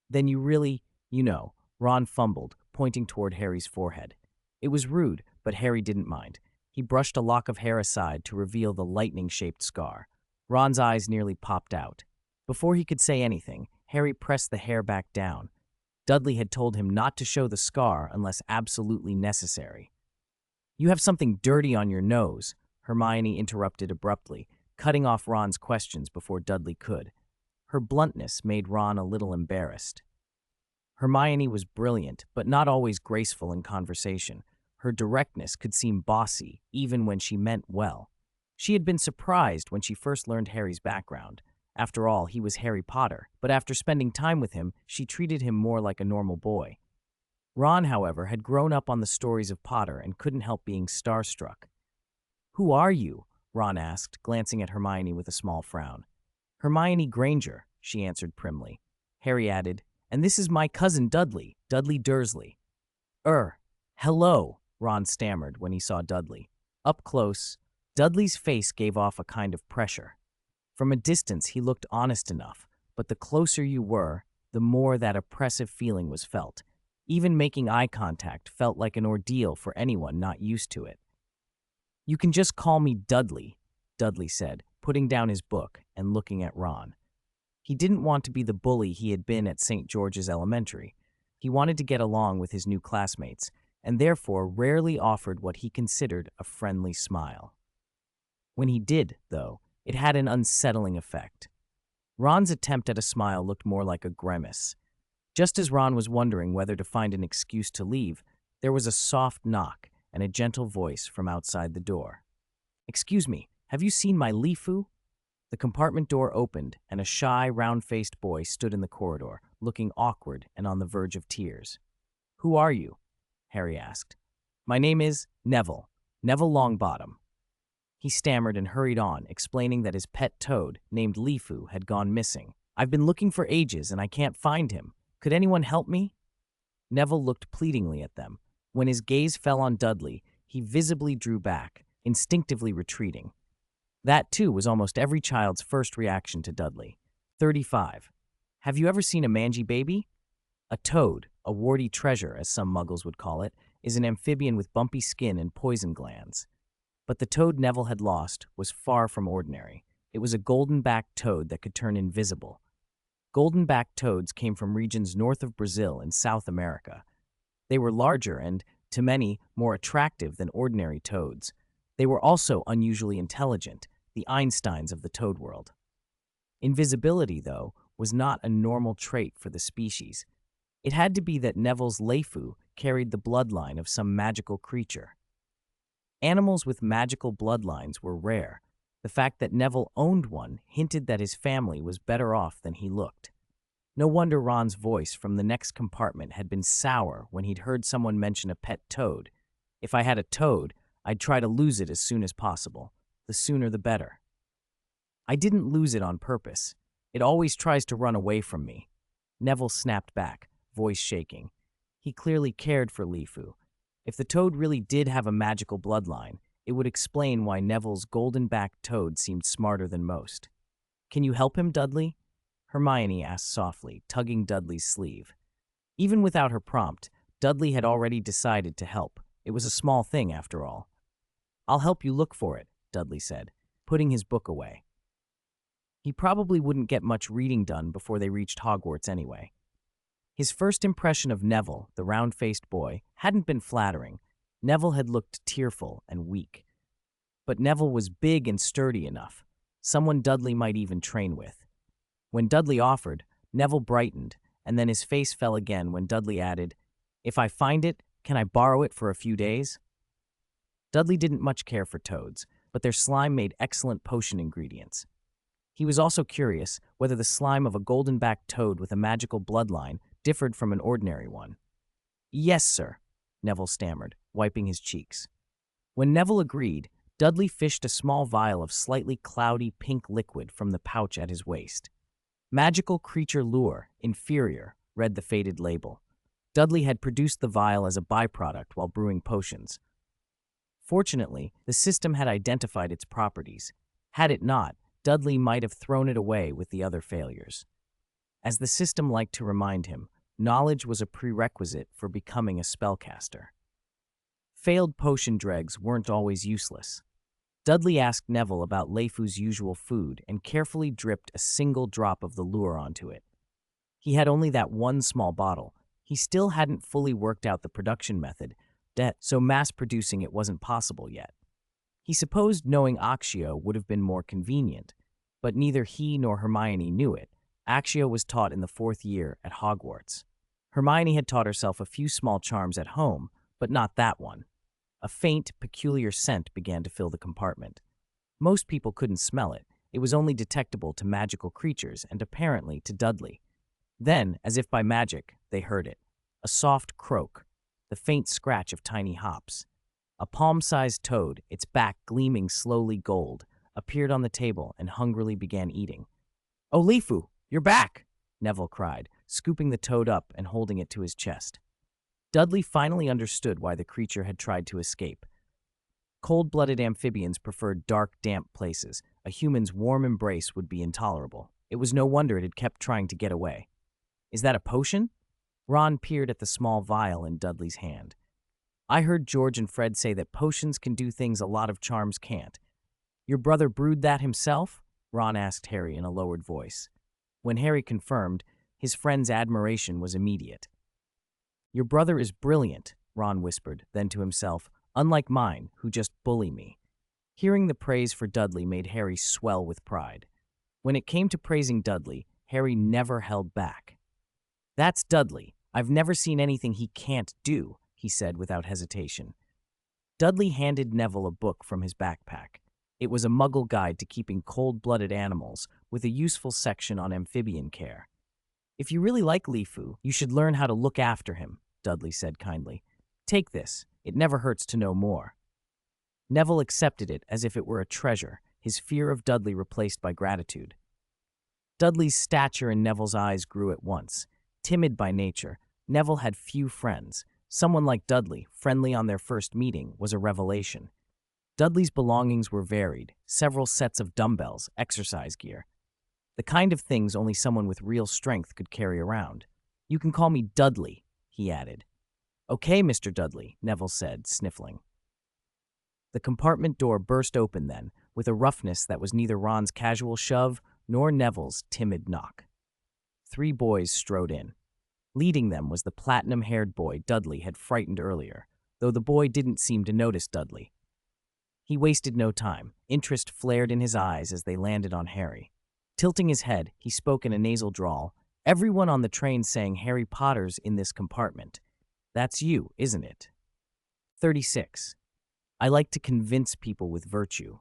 "Then you really, Ron fumbled, pointing toward Harry's forehead. It was rude, but Harry didn't mind. He brushed a lock of hair aside to reveal the lightning-shaped scar. Ron's eyes nearly popped out. Before he could say anything, Harry pressed the hair back down. Dudley had told him not to show the scar unless absolutely necessary. "You have something dirty on your nose," Hermione interrupted abruptly, cutting off Ron's questions before Dudley could. Her bluntness made Ron a little embarrassed. Hermione was brilliant, but not always graceful in conversation. Her directness could seem bossy, even when she meant well. She had been surprised when she first learned Harry's background. After all, he was Harry Potter, but after spending time with him, she treated him more like a normal boy. Ron, however, had grown up on the stories of Potter and couldn't help being starstruck. "Who are you?" Ron asked, glancing at Hermione with a small frown. "Hermione Granger," she answered primly. Harry added, "And this is my cousin Dudley Dursley." Hello," Ron stammered when he saw Dudley. Up close, Dudley's face gave off a kind of pressure. From a distance, he looked honest enough, but the closer you were, the more that oppressive feeling was felt. Even making eye contact felt like an ordeal for anyone not used to it. "You can just call me Dudley," Dudley said, putting down his book and looking at Ron. He didn't want to be the bully he had been at St. George's Elementary. He wanted to get along with his new classmates, and therefore rarely offered what he considered a friendly smile. When he did, though, it had an unsettling effect. Ron's attempt at a smile looked more like a grimace. Just as Ron was wondering whether to find an excuse to leave, there was a soft knock and a gentle voice from outside the door. "Excuse me, have you seen my Lifu?" The compartment door opened, and a shy, round-faced boy stood in the corridor, looking awkward and on the verge of tears. "Who are you?" Harry asked. "My name is Neville Longbottom." He stammered and hurried on, explaining that his pet toad, named Lifu, had gone missing. "I've been looking for ages, and I can't find him. Could anyone help me?" Neville looked pleadingly at them. When his gaze fell on Dudley, he visibly drew back, instinctively retreating. That, too, was almost every child's first reaction to Dudley. 35. Have you ever seen a mangy baby? A toad, a warty treasure, as some Muggles would call it, is an amphibian with bumpy skin and poison glands. But the toad Neville had lost was far from ordinary. It was a golden-backed toad that could turn invisible. Golden-backed toads came from regions north of Brazil and South America. They were larger and, to many, more attractive than ordinary toads. They were also unusually intelligent, the Einsteins of the toad world. Invisibility, though, was not a normal trait for the species. It had to be that Neville's Lifu carried the bloodline of some magical creature. Animals with magical bloodlines were rare. The fact that Neville owned one hinted that his family was better off than he looked. No wonder Ron's voice from the next compartment had been sour when he'd heard someone mention a pet toad. If I had a toad, I'd try to lose it as soon as possible. The sooner the better. I didn't lose it on purpose. It always tries to run away from me. Neville snapped back, voice shaking. He clearly cared for Lifu. If the toad really did have a magical bloodline, it would explain why Neville's golden-backed toad seemed smarter than most. "Can you help him, Dudley?" Hermione asked softly, tugging Dudley's sleeve. Even without her prompt, Dudley had already decided to help. It was a small thing, after all. "I'll help you look for it," Dudley said, putting his book away. He probably wouldn't get much reading done before they reached Hogwarts anyway. His first impression of Neville, the round-faced boy, hadn't been flattering. Neville had looked tearful and weak. But Neville was big and sturdy enough, someone Dudley might even train with. When Dudley offered, Neville brightened, and then his face fell again when Dudley added, "If I find it, can I borrow it for a few days?" Dudley didn't much care for toads, but their slime made excellent potion ingredients. He was also curious whether the slime of a golden-backed toad with a magical bloodline differed from an ordinary one. "Yes, sir," Neville stammered, wiping his cheeks. When Neville agreed, Dudley fished a small vial of slightly cloudy pink liquid from the pouch at his waist. "Magical creature lure, inferior," read the faded label. Dudley had produced the vial as a byproduct while brewing potions. Fortunately, the system had identified its properties. Had it not, Dudley might have thrown it away with the other failures. As the system liked to remind him, knowledge was a prerequisite for becoming a spellcaster. Failed potion dregs weren't always useless. Dudley asked Neville about Leifu's usual food and carefully dripped a single drop of the lure onto it. He had only that one small bottle. He still hadn't fully worked out the production method, so mass-producing it wasn't possible yet. He supposed knowing Accio would have been more convenient, but neither he nor Hermione knew it. Accio was taught in the 4th year at Hogwarts. Hermione had taught herself a few small charms at home, but not that one. A faint, peculiar scent began to fill the compartment. Most people couldn't smell it. It was only detectable to magical creatures and apparently to Dudley. Then, as if by magic, they heard it. A soft croak, the faint scratch of tiny hops. A palm-sized toad, its back gleaming slowly gold, appeared on the table and hungrily began eating. "Oh, Leifu, you're back!" Neville cried, scooping the toad up and holding it to his chest. Dudley finally understood why the creature had tried to escape. Cold-blooded amphibians preferred dark, damp places. A human's warm embrace would be intolerable. It was no wonder it had kept trying to get away. "Is that a potion?" Ron peered at the small vial in Dudley's hand. "I heard George and Fred say that potions can do things a lot of charms can't." "Your brother brewed that himself?" Ron asked Harry in a lowered voice. When Harry confirmed, his friend's admiration was immediate. "Your brother is brilliant," Ron whispered, then to himself, "unlike mine, who just bully me." Hearing the praise for Dudley made Harry swell with pride. When it came to praising Dudley, Harry never held back. "That's Dudley. I've never seen anything he can't do," he said without hesitation. Dudley handed Neville a book from his backpack. It was a Muggle guide to keeping cold-blooded animals, with a useful section on amphibian care. "If you really like Leifu, you should learn how to look after him," Dudley said kindly. "Take this. It never hurts to know more." Neville accepted it as if it were a treasure, his fear of Dudley replaced by gratitude. Dudley's stature in Neville's eyes grew at once. Timid by nature, Neville had few friends. Someone like Dudley, friendly on their first meeting, was a revelation. Dudley's belongings were varied, several sets of dumbbells, exercise gear. The kind of things only someone with real strength could carry around. "You can call me Dudley," he added. "Okay, Mr. Dudley," Neville said, sniffling. The compartment door burst open then, with a roughness that was neither Ron's casual shove nor Neville's timid knock. 3 boys strode in. Leading them was the platinum-haired boy Dudley had frightened earlier, though the boy didn't seem to notice Dudley. He wasted no time. Interest flared in his eyes as they landed on Harry. Tilting his head, he spoke in a nasal drawl. "Everyone on the train's saying Harry Potter's in this compartment. That's you, isn't it?" 36. "I like to convince people with virtue."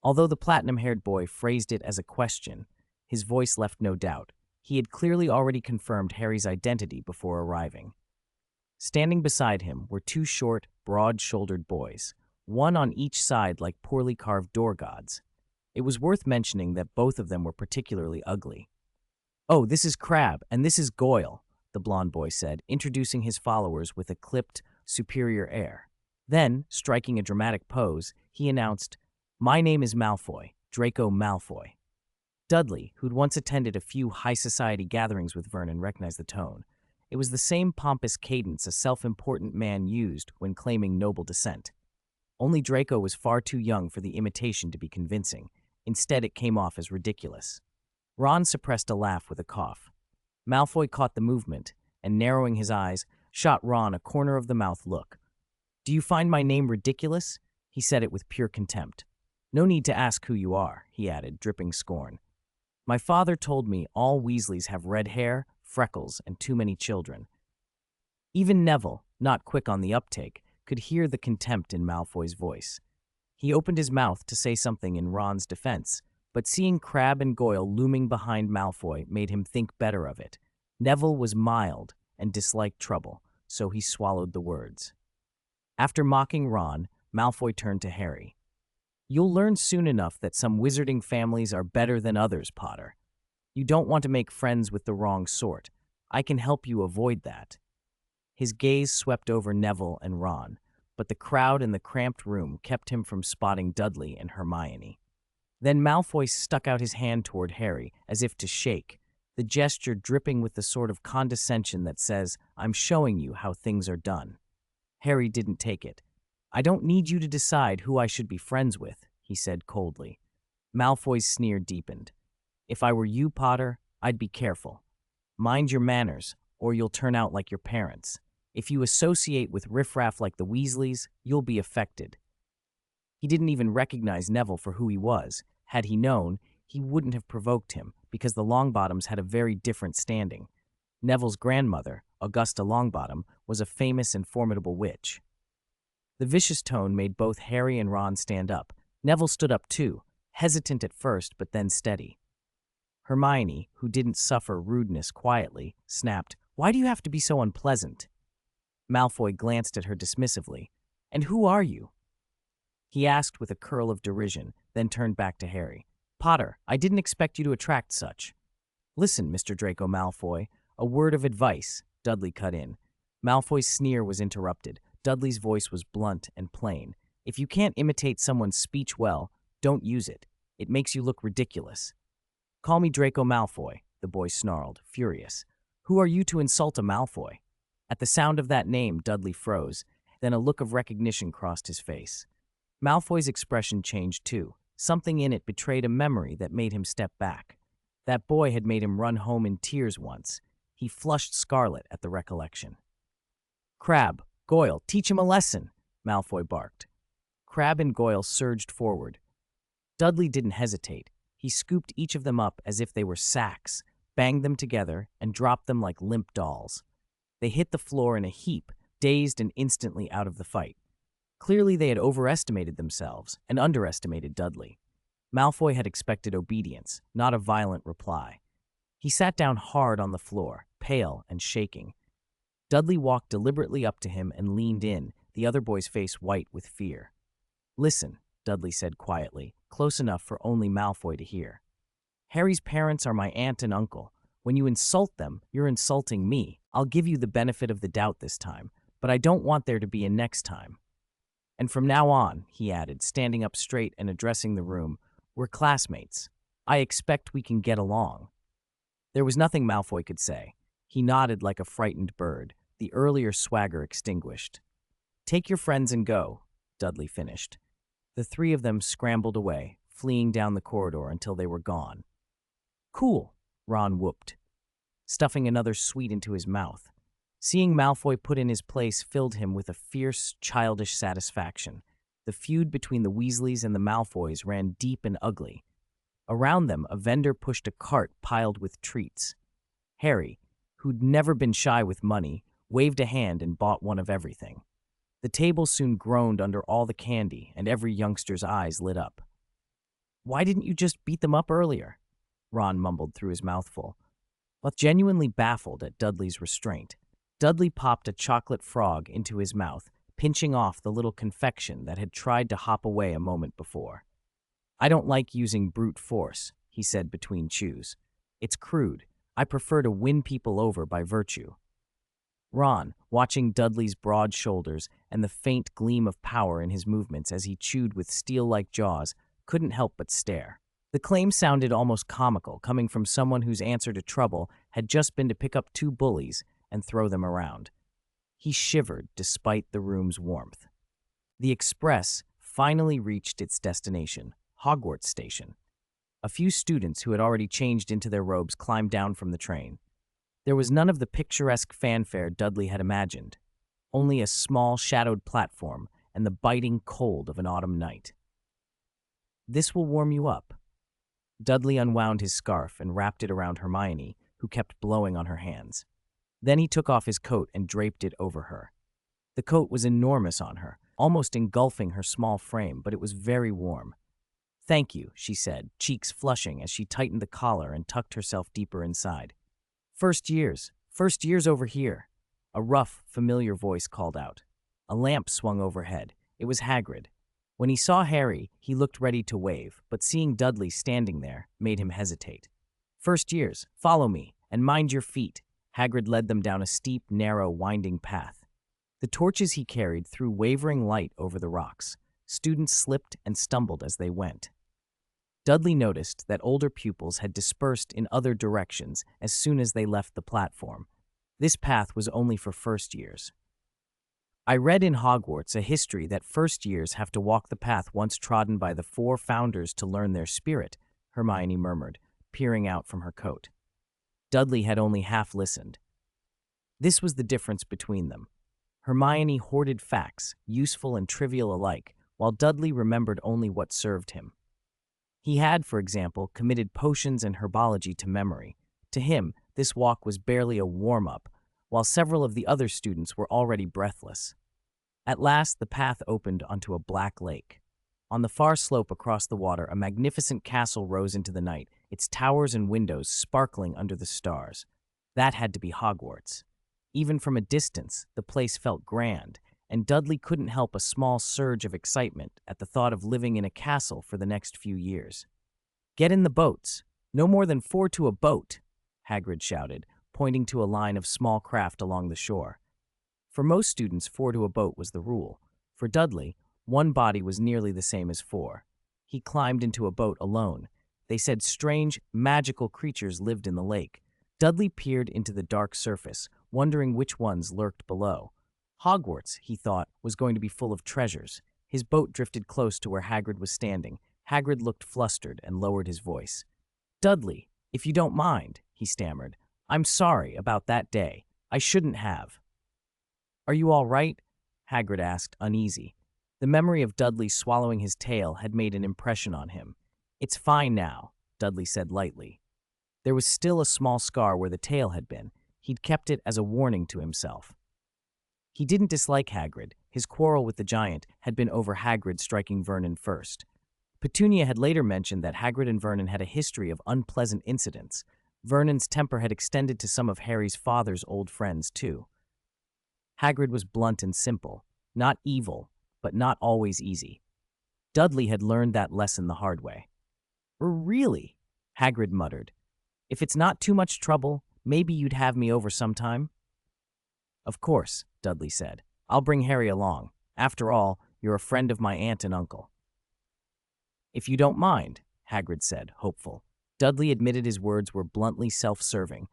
Although the platinum-haired boy phrased it as a question, his voice left no doubt. He had clearly already confirmed Harry's identity before arriving. Standing beside him were two short, broad-shouldered boys, one on each side like poorly carved door gods. It was worth mentioning that both of them were particularly ugly. "Oh, this is Crabbe, and this is Goyle," the blond boy said, introducing his followers with a clipped, superior air. Then, striking a dramatic pose, he announced, "My name is Malfoy, Draco Malfoy." Dudley, who'd once attended a few high-society gatherings with Vernon, recognized the tone. It was the same pompous cadence a self-important man used when claiming noble descent. Only Draco was far too young for the imitation to be convincing. Instead, it came off as ridiculous. Ron suppressed a laugh with a cough. Malfoy caught the movement, and narrowing his eyes, shot Ron a corner-of-the-mouth look. "Do you find my name ridiculous?" He said it with pure contempt. "No need to ask who you are," he added, dripping scorn. "My father told me all Weasleys have red hair, freckles, and too many children." Even Neville, not quick on the uptake, could hear the contempt in Malfoy's voice. He opened his mouth to say something in Ron's defense, but seeing Crabbe and Goyle looming behind Malfoy made him think better of it. Neville was mild and disliked trouble, so he swallowed the words. After mocking Ron, Malfoy turned to Harry. "You'll learn soon enough that some wizarding families are better than others, Potter. You don't want to make friends with the wrong sort. I can help you avoid that." His gaze swept over Neville and Ron, but the crowd in the cramped room kept him from spotting Dudley and Hermione. Then Malfoy stuck out his hand toward Harry, as if to shake, the gesture dripping with the sort of condescension that says, "I'm showing you how things are done." Harry didn't take it. "I don't need you to decide who I should be friends with," he said coldly. Malfoy's sneer deepened. "If I were you, Potter, I'd be careful. Mind your manners, or you'll turn out like your parents. If you associate with riffraff like the Weasleys, you'll be affected." He didn't even recognize Neville for who he was. Had he known, he wouldn't have provoked him, because the Longbottoms had a very different standing. Neville's grandmother, Augusta Longbottom, was a famous and formidable witch. The vicious tone made both Harry and Ron stand up. Neville stood up too, hesitant at first but then steady. Hermione, who didn't suffer rudeness quietly, snapped, "Why do you have to be so unpleasant?" Malfoy glanced at her dismissively. "And who are you?" he asked with a curl of derision, then turned back to Harry. "Potter, I didn't expect you to attract such." "Listen, Mr. Draco Malfoy, a word of advice," Dudley cut in. Malfoy's sneer was interrupted. Dudley's voice was blunt and plain. "If you can't imitate someone's speech well, don't use it. It makes you look ridiculous." "Call me Draco Malfoy," the boy snarled, furious. "Who are you to insult a Malfoy?" At the sound of that name, Dudley froze. Then a look of recognition crossed his face. Malfoy's expression changed too. Something in it betrayed a memory that made him step back. That boy had made him run home in tears once. He flushed scarlet at the recollection. "Crabbe, Goyle, teach him a lesson," Malfoy barked. Crabbe and Goyle surged forward. Dudley didn't hesitate. He scooped each of them up as if they were sacks, banged them together, and dropped them like limp dolls. They hit the floor in a heap, dazed and instantly out of the fight. Clearly they had overestimated themselves and underestimated Dudley. Malfoy had expected obedience, not a violent reply. He sat down hard on the floor, pale and shaking. Dudley walked deliberately up to him and leaned in, the other boy's face white with fear. "Listen," Dudley said quietly, close enough for only Malfoy to hear. "Harry's parents are my aunt and uncle. When you insult them, you're insulting me. I'll give you the benefit of the doubt this time, but I don't want there to be a next time. And from now on," he added, standing up straight and addressing the room, "we're classmates. I expect we can get along." There was nothing Malfoy could say. He nodded like a frightened bird, the earlier swagger extinguished. "Take your friends and go," Dudley finished. The three of them scrambled away, fleeing down the corridor until they were gone. "Cool," Ron whooped, stuffing another sweet into his mouth. Seeing Malfoy put in his place filled him with a fierce, childish satisfaction. The feud between the Weasleys and the Malfoys ran deep and ugly. Around them, a vendor pushed a cart piled with treats. Harry, who'd never been shy with money, waved a hand and bought one of everything. The table soon groaned under all the candy, and every youngster's eyes lit up. Why didn't you just beat them up earlier? Ron mumbled through his mouthful. But genuinely baffled at Dudley's restraint, Dudley popped a chocolate frog into his mouth, pinching off the little confection that had tried to hop away a moment before. I don't like using brute force, he said between chews. It's crude. I prefer to win people over by virtue. Ron, watching Dudley's broad shoulders and the faint gleam of power in his movements as he chewed with steel-like jaws, couldn't help but stare. The claim sounded almost comical, coming from someone whose answer to trouble had just been to pick up two bullies and throw them around. He shivered despite the room's warmth. The express finally reached its destination, Hogwarts Station. A few students who had already changed into their robes climbed down from the train. There was none of the picturesque fanfare Dudley had imagined, only a small shadowed platform and the biting cold of an autumn night. This will warm you up. Dudley unwound his scarf and wrapped it around Hermione, who kept blowing on her hands. Then he took off his coat and draped it over her. The coat was enormous on her, almost engulfing her small frame, but it was very warm. Thank you, she said, cheeks flushing as she tightened the collar and tucked herself deeper inside. First years over here, a rough, familiar voice called out. A lamp swung overhead. It was Hagrid. When he saw Harry, he looked ready to wave, but seeing Dudley standing there made him hesitate. First years, follow me, and mind your feet. Hagrid led them down a steep, narrow, winding path. The torches he carried threw wavering light over the rocks. Students slipped and stumbled as they went. Dudley noticed that older pupils had dispersed in other directions as soon as they left the platform. This path was only for first years. I read in Hogwarts a history that first years have to walk the path once trodden by the four founders to learn their spirit, Hermione murmured, peering out from her coat. Dudley had only half listened. This was the difference between them. Hermione hoarded facts, useful and trivial alike, while Dudley remembered only what served him. He had, for example, committed potions and herbology to memory. To him, this walk was barely a warm-up, while several of the other students were already breathless. At last, the path opened onto a black lake. On the far slope across the water, a magnificent castle rose into the night, its towers and windows sparkling under the stars. That had to be Hogwarts. Even from a distance, the place felt grand, and Dudley couldn't help a small surge of excitement at the thought of living in a castle for the next few years. Get in the boats. No more than 4 to a boat, Hagrid shouted, pointing to a line of small craft along the shore. For most students, 4 to a boat was the rule. For Dudley, one body was nearly the same as 4. He climbed into a boat alone. They said strange, magical creatures lived in the lake. Dudley peered into the dark surface, wondering which ones lurked below. Hogwarts, he thought, was going to be full of treasures. His boat drifted close to where Hagrid was standing. Hagrid looked flustered and lowered his voice. Dudley, if you don't mind, he stammered. I'm sorry about that day. I shouldn't have. Are you all right? Hagrid asked, uneasy. The memory of Dudley swallowing his tail had made an impression on him. It's fine now, Dudley said lightly. There was still a small scar where the tail had been. He'd kept it as a warning to himself. He didn't dislike Hagrid. His quarrel with the giant had been over Hagrid striking Vernon first. Petunia had later mentioned that Hagrid and Vernon had a history of unpleasant incidents. Vernon's temper had extended to some of Harry's father's old friends, too. Hagrid was blunt and simple, not evil, but not always easy. Dudley had learned that lesson the hard way. Really? Hagrid muttered. If it's not too much trouble, maybe you'd have me over sometime? Of course, Dudley said. I'll bring Harry along. After all, you're a friend of my aunt and uncle. If you don't mind, Hagrid said, hopeful. Dudley admitted his words were bluntly self-serving.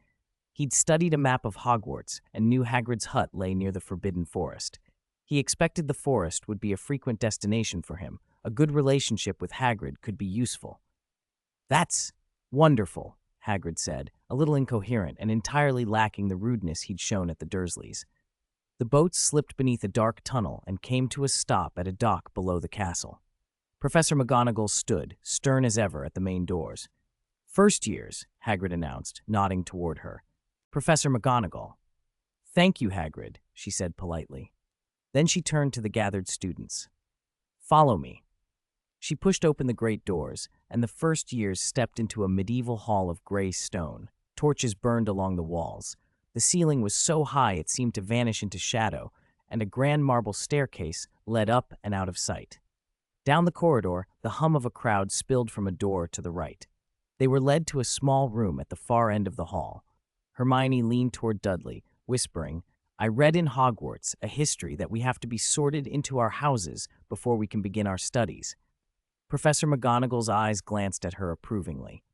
He'd studied a map of Hogwarts and knew Hagrid's hut lay near the Forbidden Forest. He expected the forest would be a frequent destination for him. A good relationship with Hagrid could be useful. That's wonderful, Hagrid said, a little incoherent and entirely lacking the rudeness he'd shown at the Dursleys. The boat slipped beneath a dark tunnel and came to a stop at a dock below the castle. Professor McGonagall stood, stern as ever, at the main doors. First years, Hagrid announced, nodding toward her. Professor McGonagall. Thank you, Hagrid, she said politely. Then she turned to the gathered students. Follow me. She pushed open the great doors, and the first years stepped into a medieval hall of gray stone. Torches burned along the walls. The ceiling was so high it seemed to vanish into shadow, and a grand marble staircase led up and out of sight. Down the corridor, the hum of a crowd spilled from a door to the right. They were led to a small room at the far end of the hall. Hermione leaned toward Dudley, whispering, "I read in Hogwarts a history that we have to be sorted into our houses before we can begin our studies." Professor McGonagall's eyes glanced at her approvingly.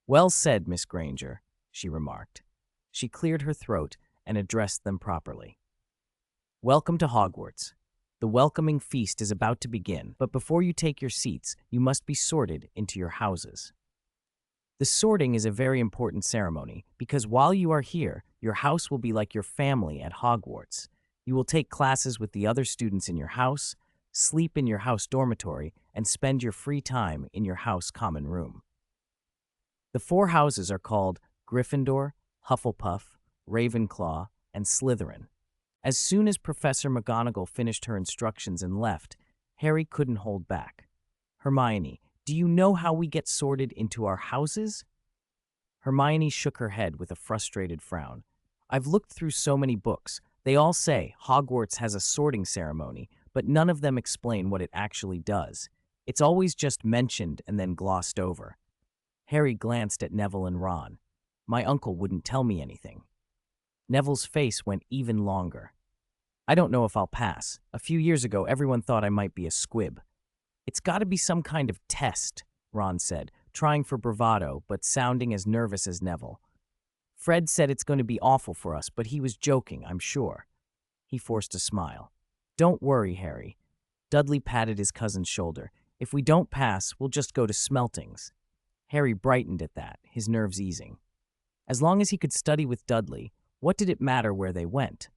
"Well said, Miss Granger," she remarked. She cleared her throat and addressed them properly. "Welcome to Hogwarts. The welcoming feast is about to begin, but before you take your seats, you must be sorted into your houses." The sorting is a very important ceremony because while you are here, your house will be like your family at Hogwarts. You will take classes with the other students in your house, sleep in your house dormitory, and spend your free time in your house common room. The four houses are called Gryffindor, Hufflepuff, Ravenclaw, and Slytherin. As soon as Professor McGonagall finished her instructions and left, Harry couldn't hold back. "Hermione, do you know how we get sorted into our houses?" Hermione shook her head with a frustrated frown. "I've looked through so many books. They all say Hogwarts has a sorting ceremony, but none of them explain what it actually does. It's always just mentioned and then glossed over." Harry glanced at Neville and Ron. "My uncle wouldn't tell me anything." Neville's face went even longer. "I don't know if I'll pass. A few years ago, everyone thought I might be a squib." "It's got to be some kind of test," Ron said, trying for bravado but sounding as nervous as Neville. "Fred said it's going to be awful for us, but he was joking, I'm sure." He forced a smile. "Don't worry, Harry." Dudley patted his cousin's shoulder. "If we don't pass, we'll just go to Smeltings." Harry brightened at that, his nerves easing. As long as he could study with Dudley, what did it matter where they went?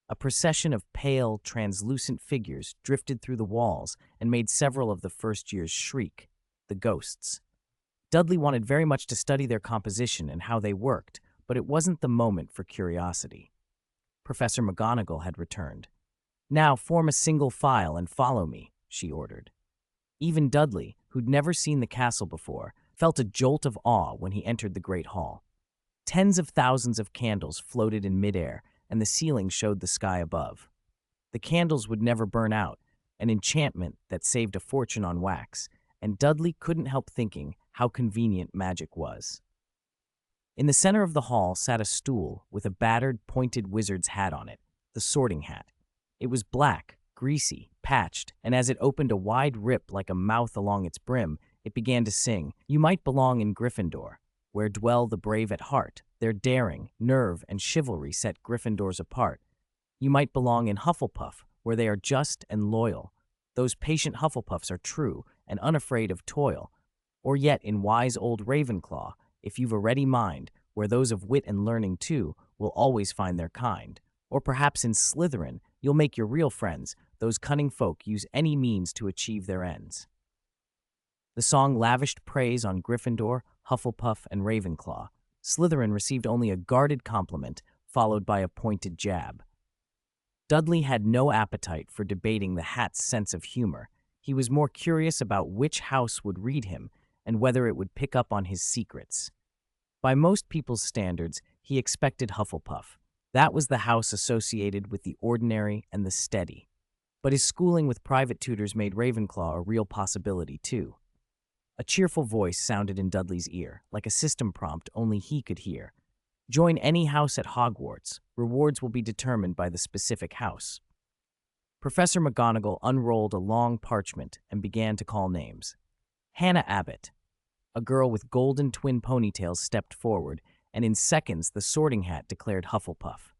A procession of pale, translucent figures drifted through the walls and made several of the first years shriek, the ghosts. Dudley wanted very much to study their composition and how they worked, but it wasn't the moment for curiosity. Professor McGonagall had returned. "Now form a single file and follow me," she ordered. Even Dudley, who'd never seen the castle before, felt a jolt of awe when he entered the Great Hall. Tens of thousands of candles floated in midair, and the ceiling showed the sky above. The candles would never burn out, an enchantment that saved a fortune on wax, and Dudley couldn't help thinking how convenient magic was. In the center of the hall sat a stool with a battered, pointed wizard's hat on it, the sorting hat. It was black, greasy, patched, and as it opened a wide rip like a mouth along its brim, it began to sing, "You might belong in Gryffindor, where dwell the brave at heart. Their daring, nerve, and chivalry set Gryffindors apart. You might belong in Hufflepuff, where they are just and loyal. Those patient Hufflepuffs are true and unafraid of toil. Or yet in wise old Ravenclaw, if you've a ready mind, where those of wit and learning too will always find their kind. Or perhaps in Slytherin, you'll make your real friends. Those cunning folk use any means to achieve their ends." The song lavished praise on Gryffindor, Hufflepuff, and Ravenclaw. Slytherin received only a guarded compliment, followed by a pointed jab. Dudley had no appetite for debating the hat's sense of humor. He was more curious about which house would read him and whether it would pick up on his secrets. By most people's standards, he expected Hufflepuff. That was the house associated with the ordinary and the steady. But his schooling with private tutors made Ravenclaw a real possibility, too. A cheerful voice sounded in Dudley's ear, like a system prompt only he could hear. "Join any house at Hogwarts. Rewards will be determined by the specific house." Professor McGonagall unrolled a long parchment and began to call names. Hannah Abbott. A girl with golden twin ponytails stepped forward, and in seconds the sorting hat declared Hufflepuff.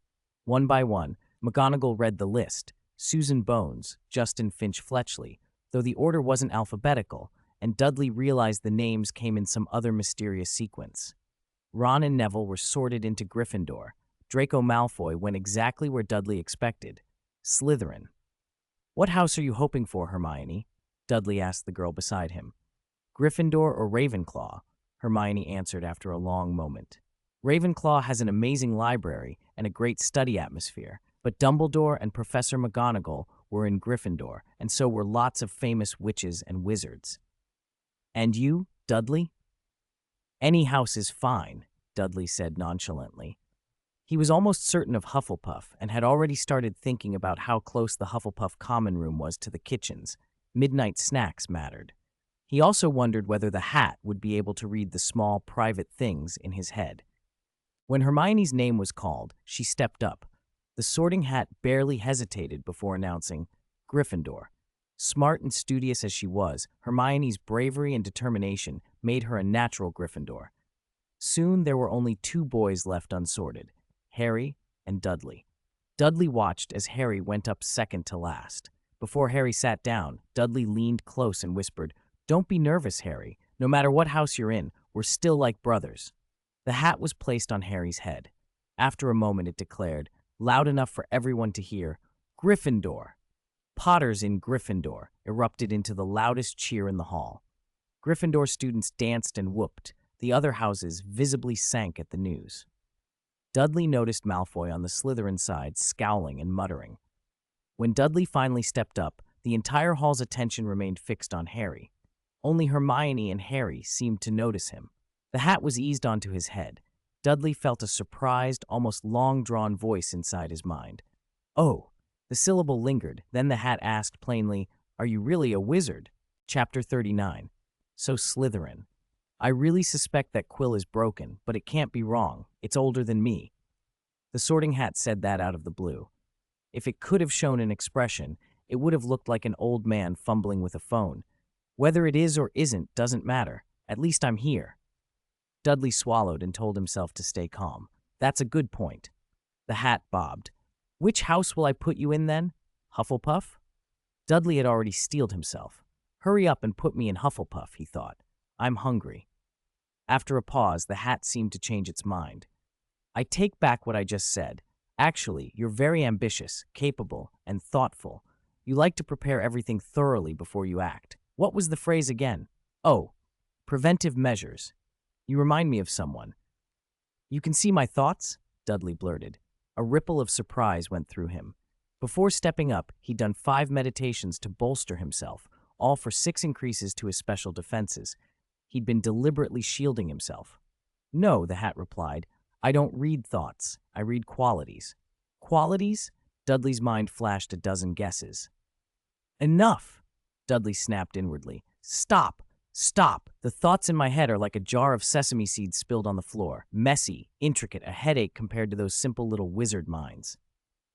One by one, McGonagall read the list: Susan Bones, Justin Finch Fletchley, though the order wasn't alphabetical, and Dudley realized the names came in some other mysterious sequence. Ron and Neville were sorted into Gryffindor. Draco Malfoy went exactly where Dudley expected, Slytherin. "What house are you hoping for, Hermione?" Dudley asked the girl beside him. "Gryffindor or Ravenclaw?" Hermione answered after a long moment. "Ravenclaw has an amazing library and a great study atmosphere, but Dumbledore and Professor McGonagall were in Gryffindor, and so were lots of famous witches and wizards. And you, Dudley? Any house is fine, Dudley said nonchalantly. He was almost certain of Hufflepuff and had already started thinking about how close the Hufflepuff common room was to the kitchens. Midnight snacks mattered. He also wondered whether the hat would be able to read the small, private things in his head. When Hermione's name was called, she stepped up. The Sorting Hat barely hesitated before announcing, Gryffindor. Smart and studious as she was, Hermione's bravery and determination made her a natural Gryffindor. Soon there were only two boys left unsorted, Harry and Dudley. Dudley watched as Harry went up second to last. Before Harry sat down, Dudley leaned close and whispered, "Don't be nervous, Harry. No matter what house you're in, we're still like brothers." The hat was placed on Harry's head. After a moment it declared, loud enough for everyone to hear, "Gryffindor." Potters in Gryffindor erupted into the loudest cheer in the hall. Gryffindor students danced and whooped. The other houses visibly sank at the news. Dudley noticed Malfoy on the Slytherin side, scowling and muttering. When Dudley finally stepped up, the entire hall's attention remained fixed on Harry. Only Hermione and Harry seemed to notice him. The hat was eased onto his head. Dudley felt a surprised, almost long-drawn voice inside his mind. "Oh." The syllable lingered, then the hat asked plainly, "Are you really a wizard?" Chapter 39. So Slytherin. I really suspect that quill is broken, but it can't be wrong. It's older than me. The Sorting Hat said that out of the blue. If it could have shown an expression, it would have looked like an old man fumbling with a phone. Whether it is or isn't doesn't matter. At least I'm here. Dudley swallowed and told himself to stay calm. That's a good point. The hat bobbed. Which house will I put you in then? Hufflepuff? Dudley had already steeled himself. Hurry up and put me in Hufflepuff, he thought. I'm hungry. After a pause, the hat seemed to change its mind. I take back what I just said. Actually, you're very ambitious, capable, and thoughtful. You like to prepare everything thoroughly before you act. What was the phrase again? Oh, preventive measures. You remind me of someone. You can see my thoughts? Dudley blurted. A ripple of surprise went through him. Before stepping up, he'd done 5 meditations to bolster himself, all for 6 increases to his special defenses. He'd been deliberately shielding himself. No, the hat replied. I don't read thoughts. I read qualities. Qualities? Dudley's mind flashed a dozen guesses. Enough! Dudley snapped inwardly. Stop! Stop! The thoughts in my head are like a jar of sesame seeds spilled on the floor. Messy, intricate, a headache compared to those simple little wizard minds.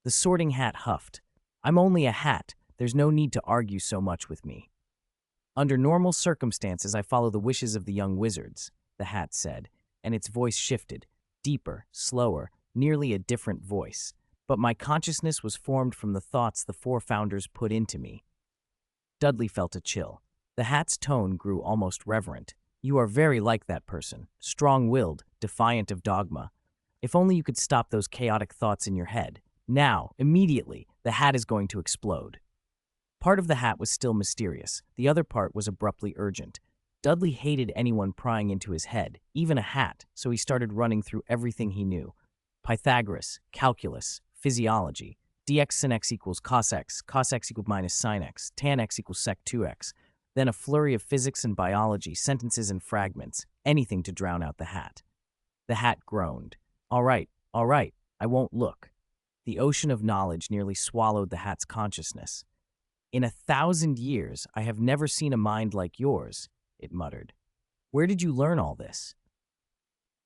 The Sorting Hat huffed. I'm only a hat. There's no need to argue so much with me. Under normal circumstances, I follow the wishes of the young wizards, the hat said, and its voice shifted, deeper, slower, nearly a different voice. But my consciousness was formed from the thoughts the 4 founders put into me. Dudley felt a chill. The hat's tone grew almost reverent. You are very like that person, strong-willed, defiant of dogma. If only you could stop those chaotic thoughts in your head. Now, immediately, the hat is going to explode. Part of the hat was still mysterious. The other part was abruptly urgent. Dudley hated anyone prying into his head, even a hat, so he started running through everything he knew. Pythagoras, calculus, physiology, dx sin x equals cos x equals minus sin x, tan x equals sec 2x, then a flurry of physics and biology, sentences and fragments, anything to drown out the hat. The hat groaned. All right, I won't look. The ocean of knowledge nearly swallowed the hat's consciousness. In 1,000 years, I have never seen a mind like yours, it muttered. Where did you learn all this?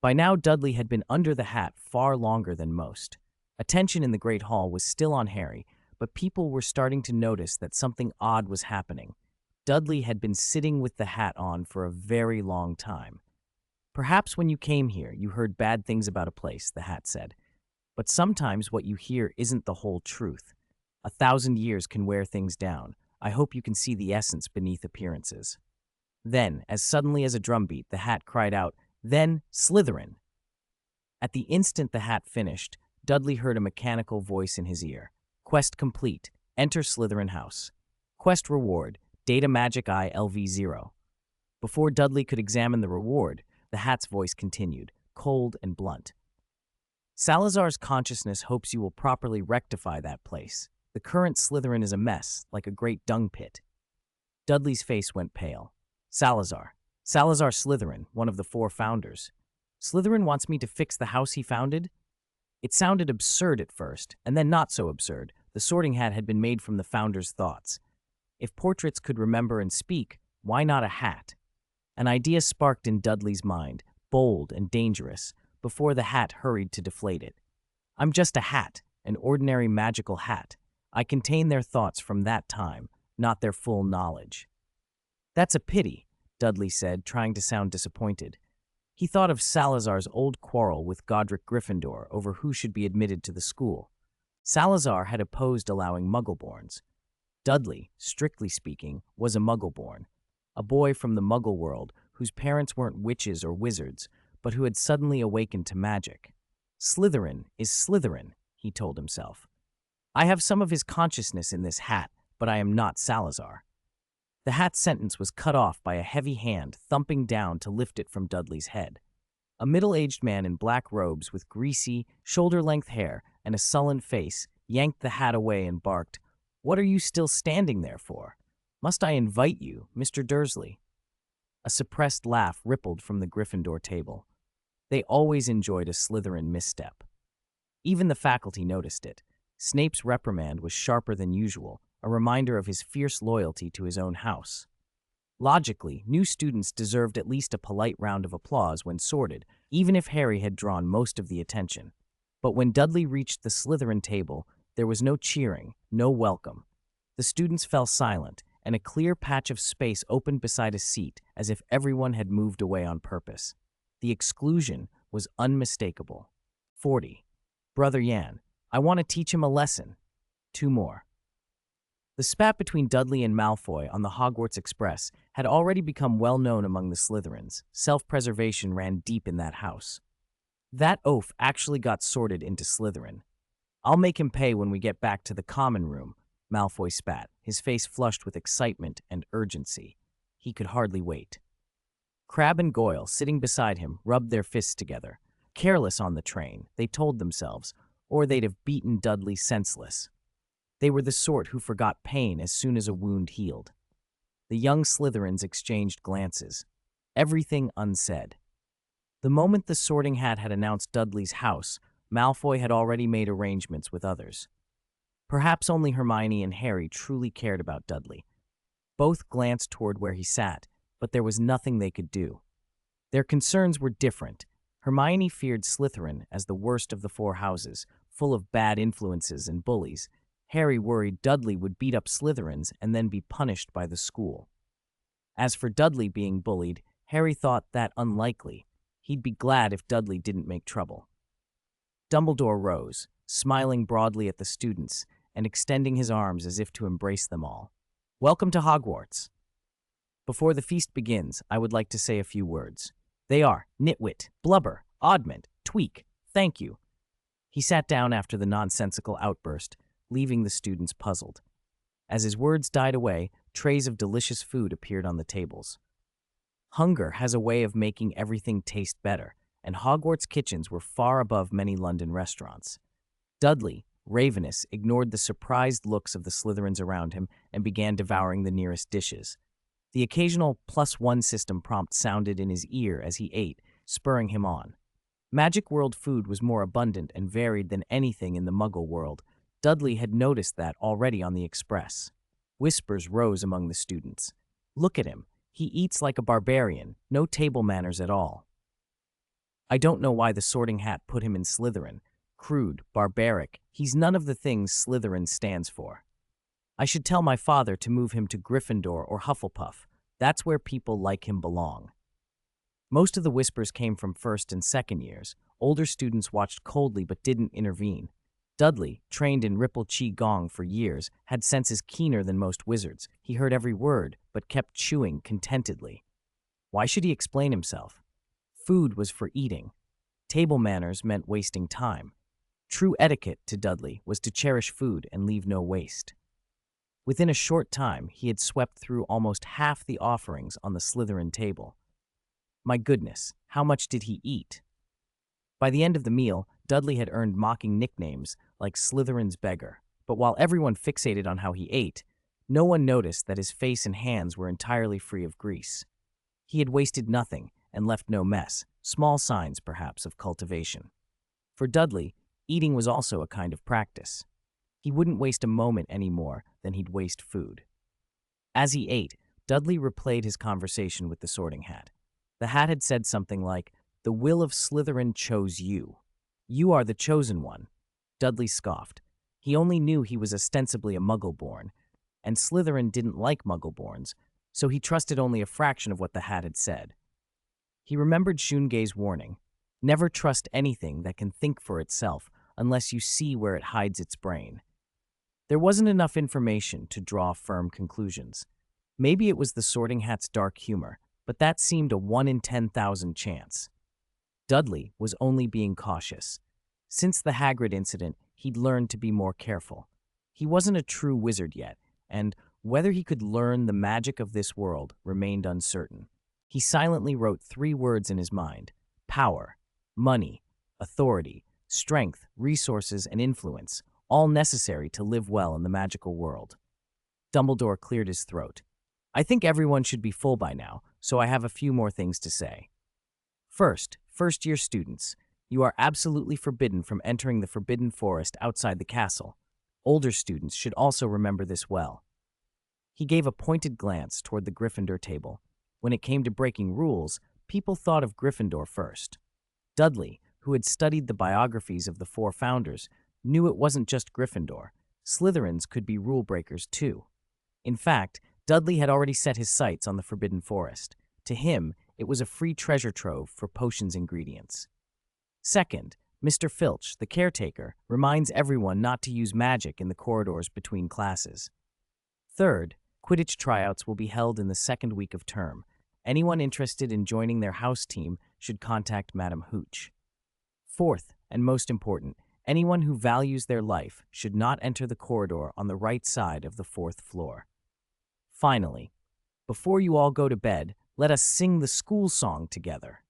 By now, Dudley had been under the hat far longer than most. Attention in the Great Hall was still on Harry, but people were starting to notice that something odd was happening. Dudley had been sitting with the hat on for a very long time. Perhaps when you came here, you heard bad things about a place, the hat said. But sometimes what you hear isn't the whole truth. 1,000 years can wear things down. I hope you can see the essence beneath appearances. Then, as suddenly as a drumbeat, the hat cried out, Then, Slytherin! At the instant the hat finished, Dudley heard a mechanical voice in his ear. Quest complete. Enter Slytherin House. Quest reward. Data Magic Eye LV0. Before Dudley could examine the reward, the hat's voice continued, cold and blunt. Salazar's consciousness hopes you will properly rectify that place. The current Slytherin is a mess, like a great dung pit. Dudley's face went pale. Salazar. Salazar Slytherin, one of the four founders. Slytherin wants me to fix the house he founded? It sounded absurd at first, and then not so absurd. The Sorting Hat had been made from the founder's thoughts. If portraits could remember and speak, why not a hat? An idea sparked in Dudley's mind, bold and dangerous, before the hat hurried to deflate it. I'm just a hat, an ordinary magical hat. I contain their thoughts from that time, not their full knowledge. That's a pity, Dudley said, trying to sound disappointed. He thought of Salazar's old quarrel with Godric Gryffindor over who should be admitted to the school. Salazar had opposed allowing Muggleborns. Dudley, strictly speaking, was a Muggleborn, a boy from the Muggle world whose parents weren't witches or wizards, but who had suddenly awakened to magic. Slytherin is Slytherin, he told himself. I have some of his consciousness in this hat, but I am not Salazar. The hat's sentence was cut off by a heavy hand thumping down to lift it from Dudley's head. A middle-aged man in black robes with greasy, shoulder-length hair and a sullen face yanked the hat away and barked, "What are you still standing there for? Must I invite you, Mr. Dursley?" A suppressed laugh rippled from the Gryffindor table. They always enjoyed a Slytherin misstep. Even the faculty noticed it. Snape's reprimand was sharper than usual, a reminder of his fierce loyalty to his own house. Logically, new students deserved at least a polite round of applause when sorted, even if Harry had drawn most of the attention. But when Dudley reached the Slytherin table, there was no cheering, no welcome. The students fell silent, and a clear patch of space opened beside a seat as if everyone had moved away on purpose. The exclusion was unmistakable. 40. Brother Yan, I want to teach him a lesson. 2 more. The spat between Dudley and Malfoy on the Hogwarts Express had already become well known among the Slytherins. Self-preservation ran deep in that house. That oaf actually got sorted into Slytherin. I'll make him pay when we get back to the common room, Malfoy spat, his face flushed with excitement and urgency. He could hardly wait. Crabbe and Goyle, sitting beside him, rubbed their fists together. Careless on the train, they told themselves, or they'd have beaten Dudley senseless. They were the sort who forgot pain as soon as a wound healed. The young Slytherins exchanged glances. Everything unsaid. The moment the Sorting Hat had announced Dudley's house, Malfoy had already made arrangements with others. Perhaps only Hermione and Harry truly cared about Dudley. Both glanced toward where he sat, but there was nothing they could do. Their concerns were different. Hermione feared Slytherin as the worst of the 4 houses, full of bad influences and bullies. Harry worried Dudley would beat up Slytherins and then be punished by the school. As for Dudley being bullied, Harry thought that unlikely. He'd be glad if Dudley didn't make trouble. Dumbledore rose, smiling broadly at the students and extending his arms as if to embrace them all. Welcome to Hogwarts. Before the feast begins, I would like to say a few words. They are nitwit, blubber, oddment, tweak, thank you. He sat down after the nonsensical outburst, leaving the students puzzled. As his words died away, trays of delicious food appeared on the tables. Hunger has a way of making everything taste better, and Hogwarts kitchens were far above many London restaurants. Dudley, ravenous, ignored the surprised looks of the Slytherins around him and began devouring the nearest dishes. The occasional +1 system prompt sounded in his ear as he ate, spurring him on. Magic World food was more abundant and varied than anything in the Muggle world. Dudley had noticed that already on the Express. Whispers rose among the students. Look at him. He eats like a barbarian, no table manners at all. I don't know why the Sorting Hat put him in Slytherin. Crude, barbaric, he's none of the things Slytherin stands for. I should tell my father to move him to Gryffindor or Hufflepuff. That's where people like him belong. Most of the whispers came from first and second years. Older students watched coldly but didn't intervene. Dudley, trained in Ripple Chi Gong for years, had senses keener than most wizards. He heard every word, but kept chewing contentedly. Why should he explain himself? Food was for eating. Table manners meant wasting time. True etiquette, to Dudley, was to cherish food and leave no waste. Within a short time, he had swept through almost half the offerings on the Slytherin table. My goodness, how much did he eat? By the end of the meal, Dudley had earned mocking nicknames like Slytherin's beggar. But while everyone fixated on how he ate, no one noticed that his face and hands were entirely free of grease. He had wasted nothing and left no mess, small signs, perhaps, of cultivation. For Dudley, eating was also a kind of practice. He wouldn't waste a moment any more than he'd waste food. As he ate, Dudley replayed his conversation with the Sorting Hat. The hat had said something like, "The will of Slytherin chose you. You are the chosen one." Dudley scoffed. He only knew he was ostensibly a Muggle-born, and Slytherin didn't like Muggle-borns, so he trusted only a fraction of what the hat had said. He remembered Shungay's warning, "Never trust anything that can think for itself unless you see where it hides its brain." There wasn't enough information to draw firm conclusions. Maybe it was the Sorting Hat's dark humor, but that seemed a 1 in 10,000 chance. Dudley was only being cautious. Since the Hagrid incident, he'd learned to be more careful. He wasn't a true wizard yet, and whether he could learn the magic of this world remained uncertain. He silently wrote 3 words in his mind: power, money, authority, strength, resources, and influence, all necessary to live well in the magical world. Dumbledore cleared his throat. "I think everyone should be full by now, so I have a few more things to say. First, first-year students, you are absolutely forbidden from entering the Forbidden Forest outside the castle. Older students should also remember this well." He gave a pointed glance toward the Gryffindor table. When it came to breaking rules, people thought of Gryffindor first. Dudley, who had studied the biographies of the 4 founders, knew it wasn't just Gryffindor. Slytherins could be rule breakers too. In fact, Dudley had already set his sights on the Forbidden Forest. To him, it was a free treasure trove for potions ingredients. Second, Mr. Filch, the caretaker, reminds everyone not to use magic in the corridors between classes. Third, Quidditch tryouts will be held in the 2nd week of term. Anyone interested in joining their house team should contact Madam Hooch. Fourth, and most important, anyone who values their life should not enter the corridor on the right side of the 4th floor. Finally, before you all go to bed, let us sing the school song together.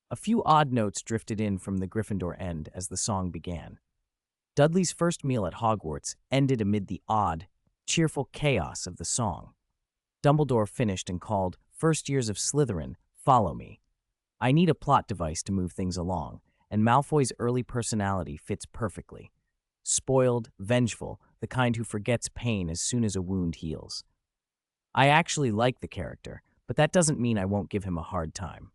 A few odd notes drifted in from the Gryffindor end as the song began. Dudley's first meal at Hogwarts ended amid the odd, cheerful chaos of the song. Dumbledore finished and called, "First years of Slytherin, follow me." I need a plot device to move things along, and Malfoy's early personality fits perfectly. Spoiled, vengeful, the kind who forgets pain as soon as a wound heals. I actually like the character, but that doesn't mean I won't give him a hard time.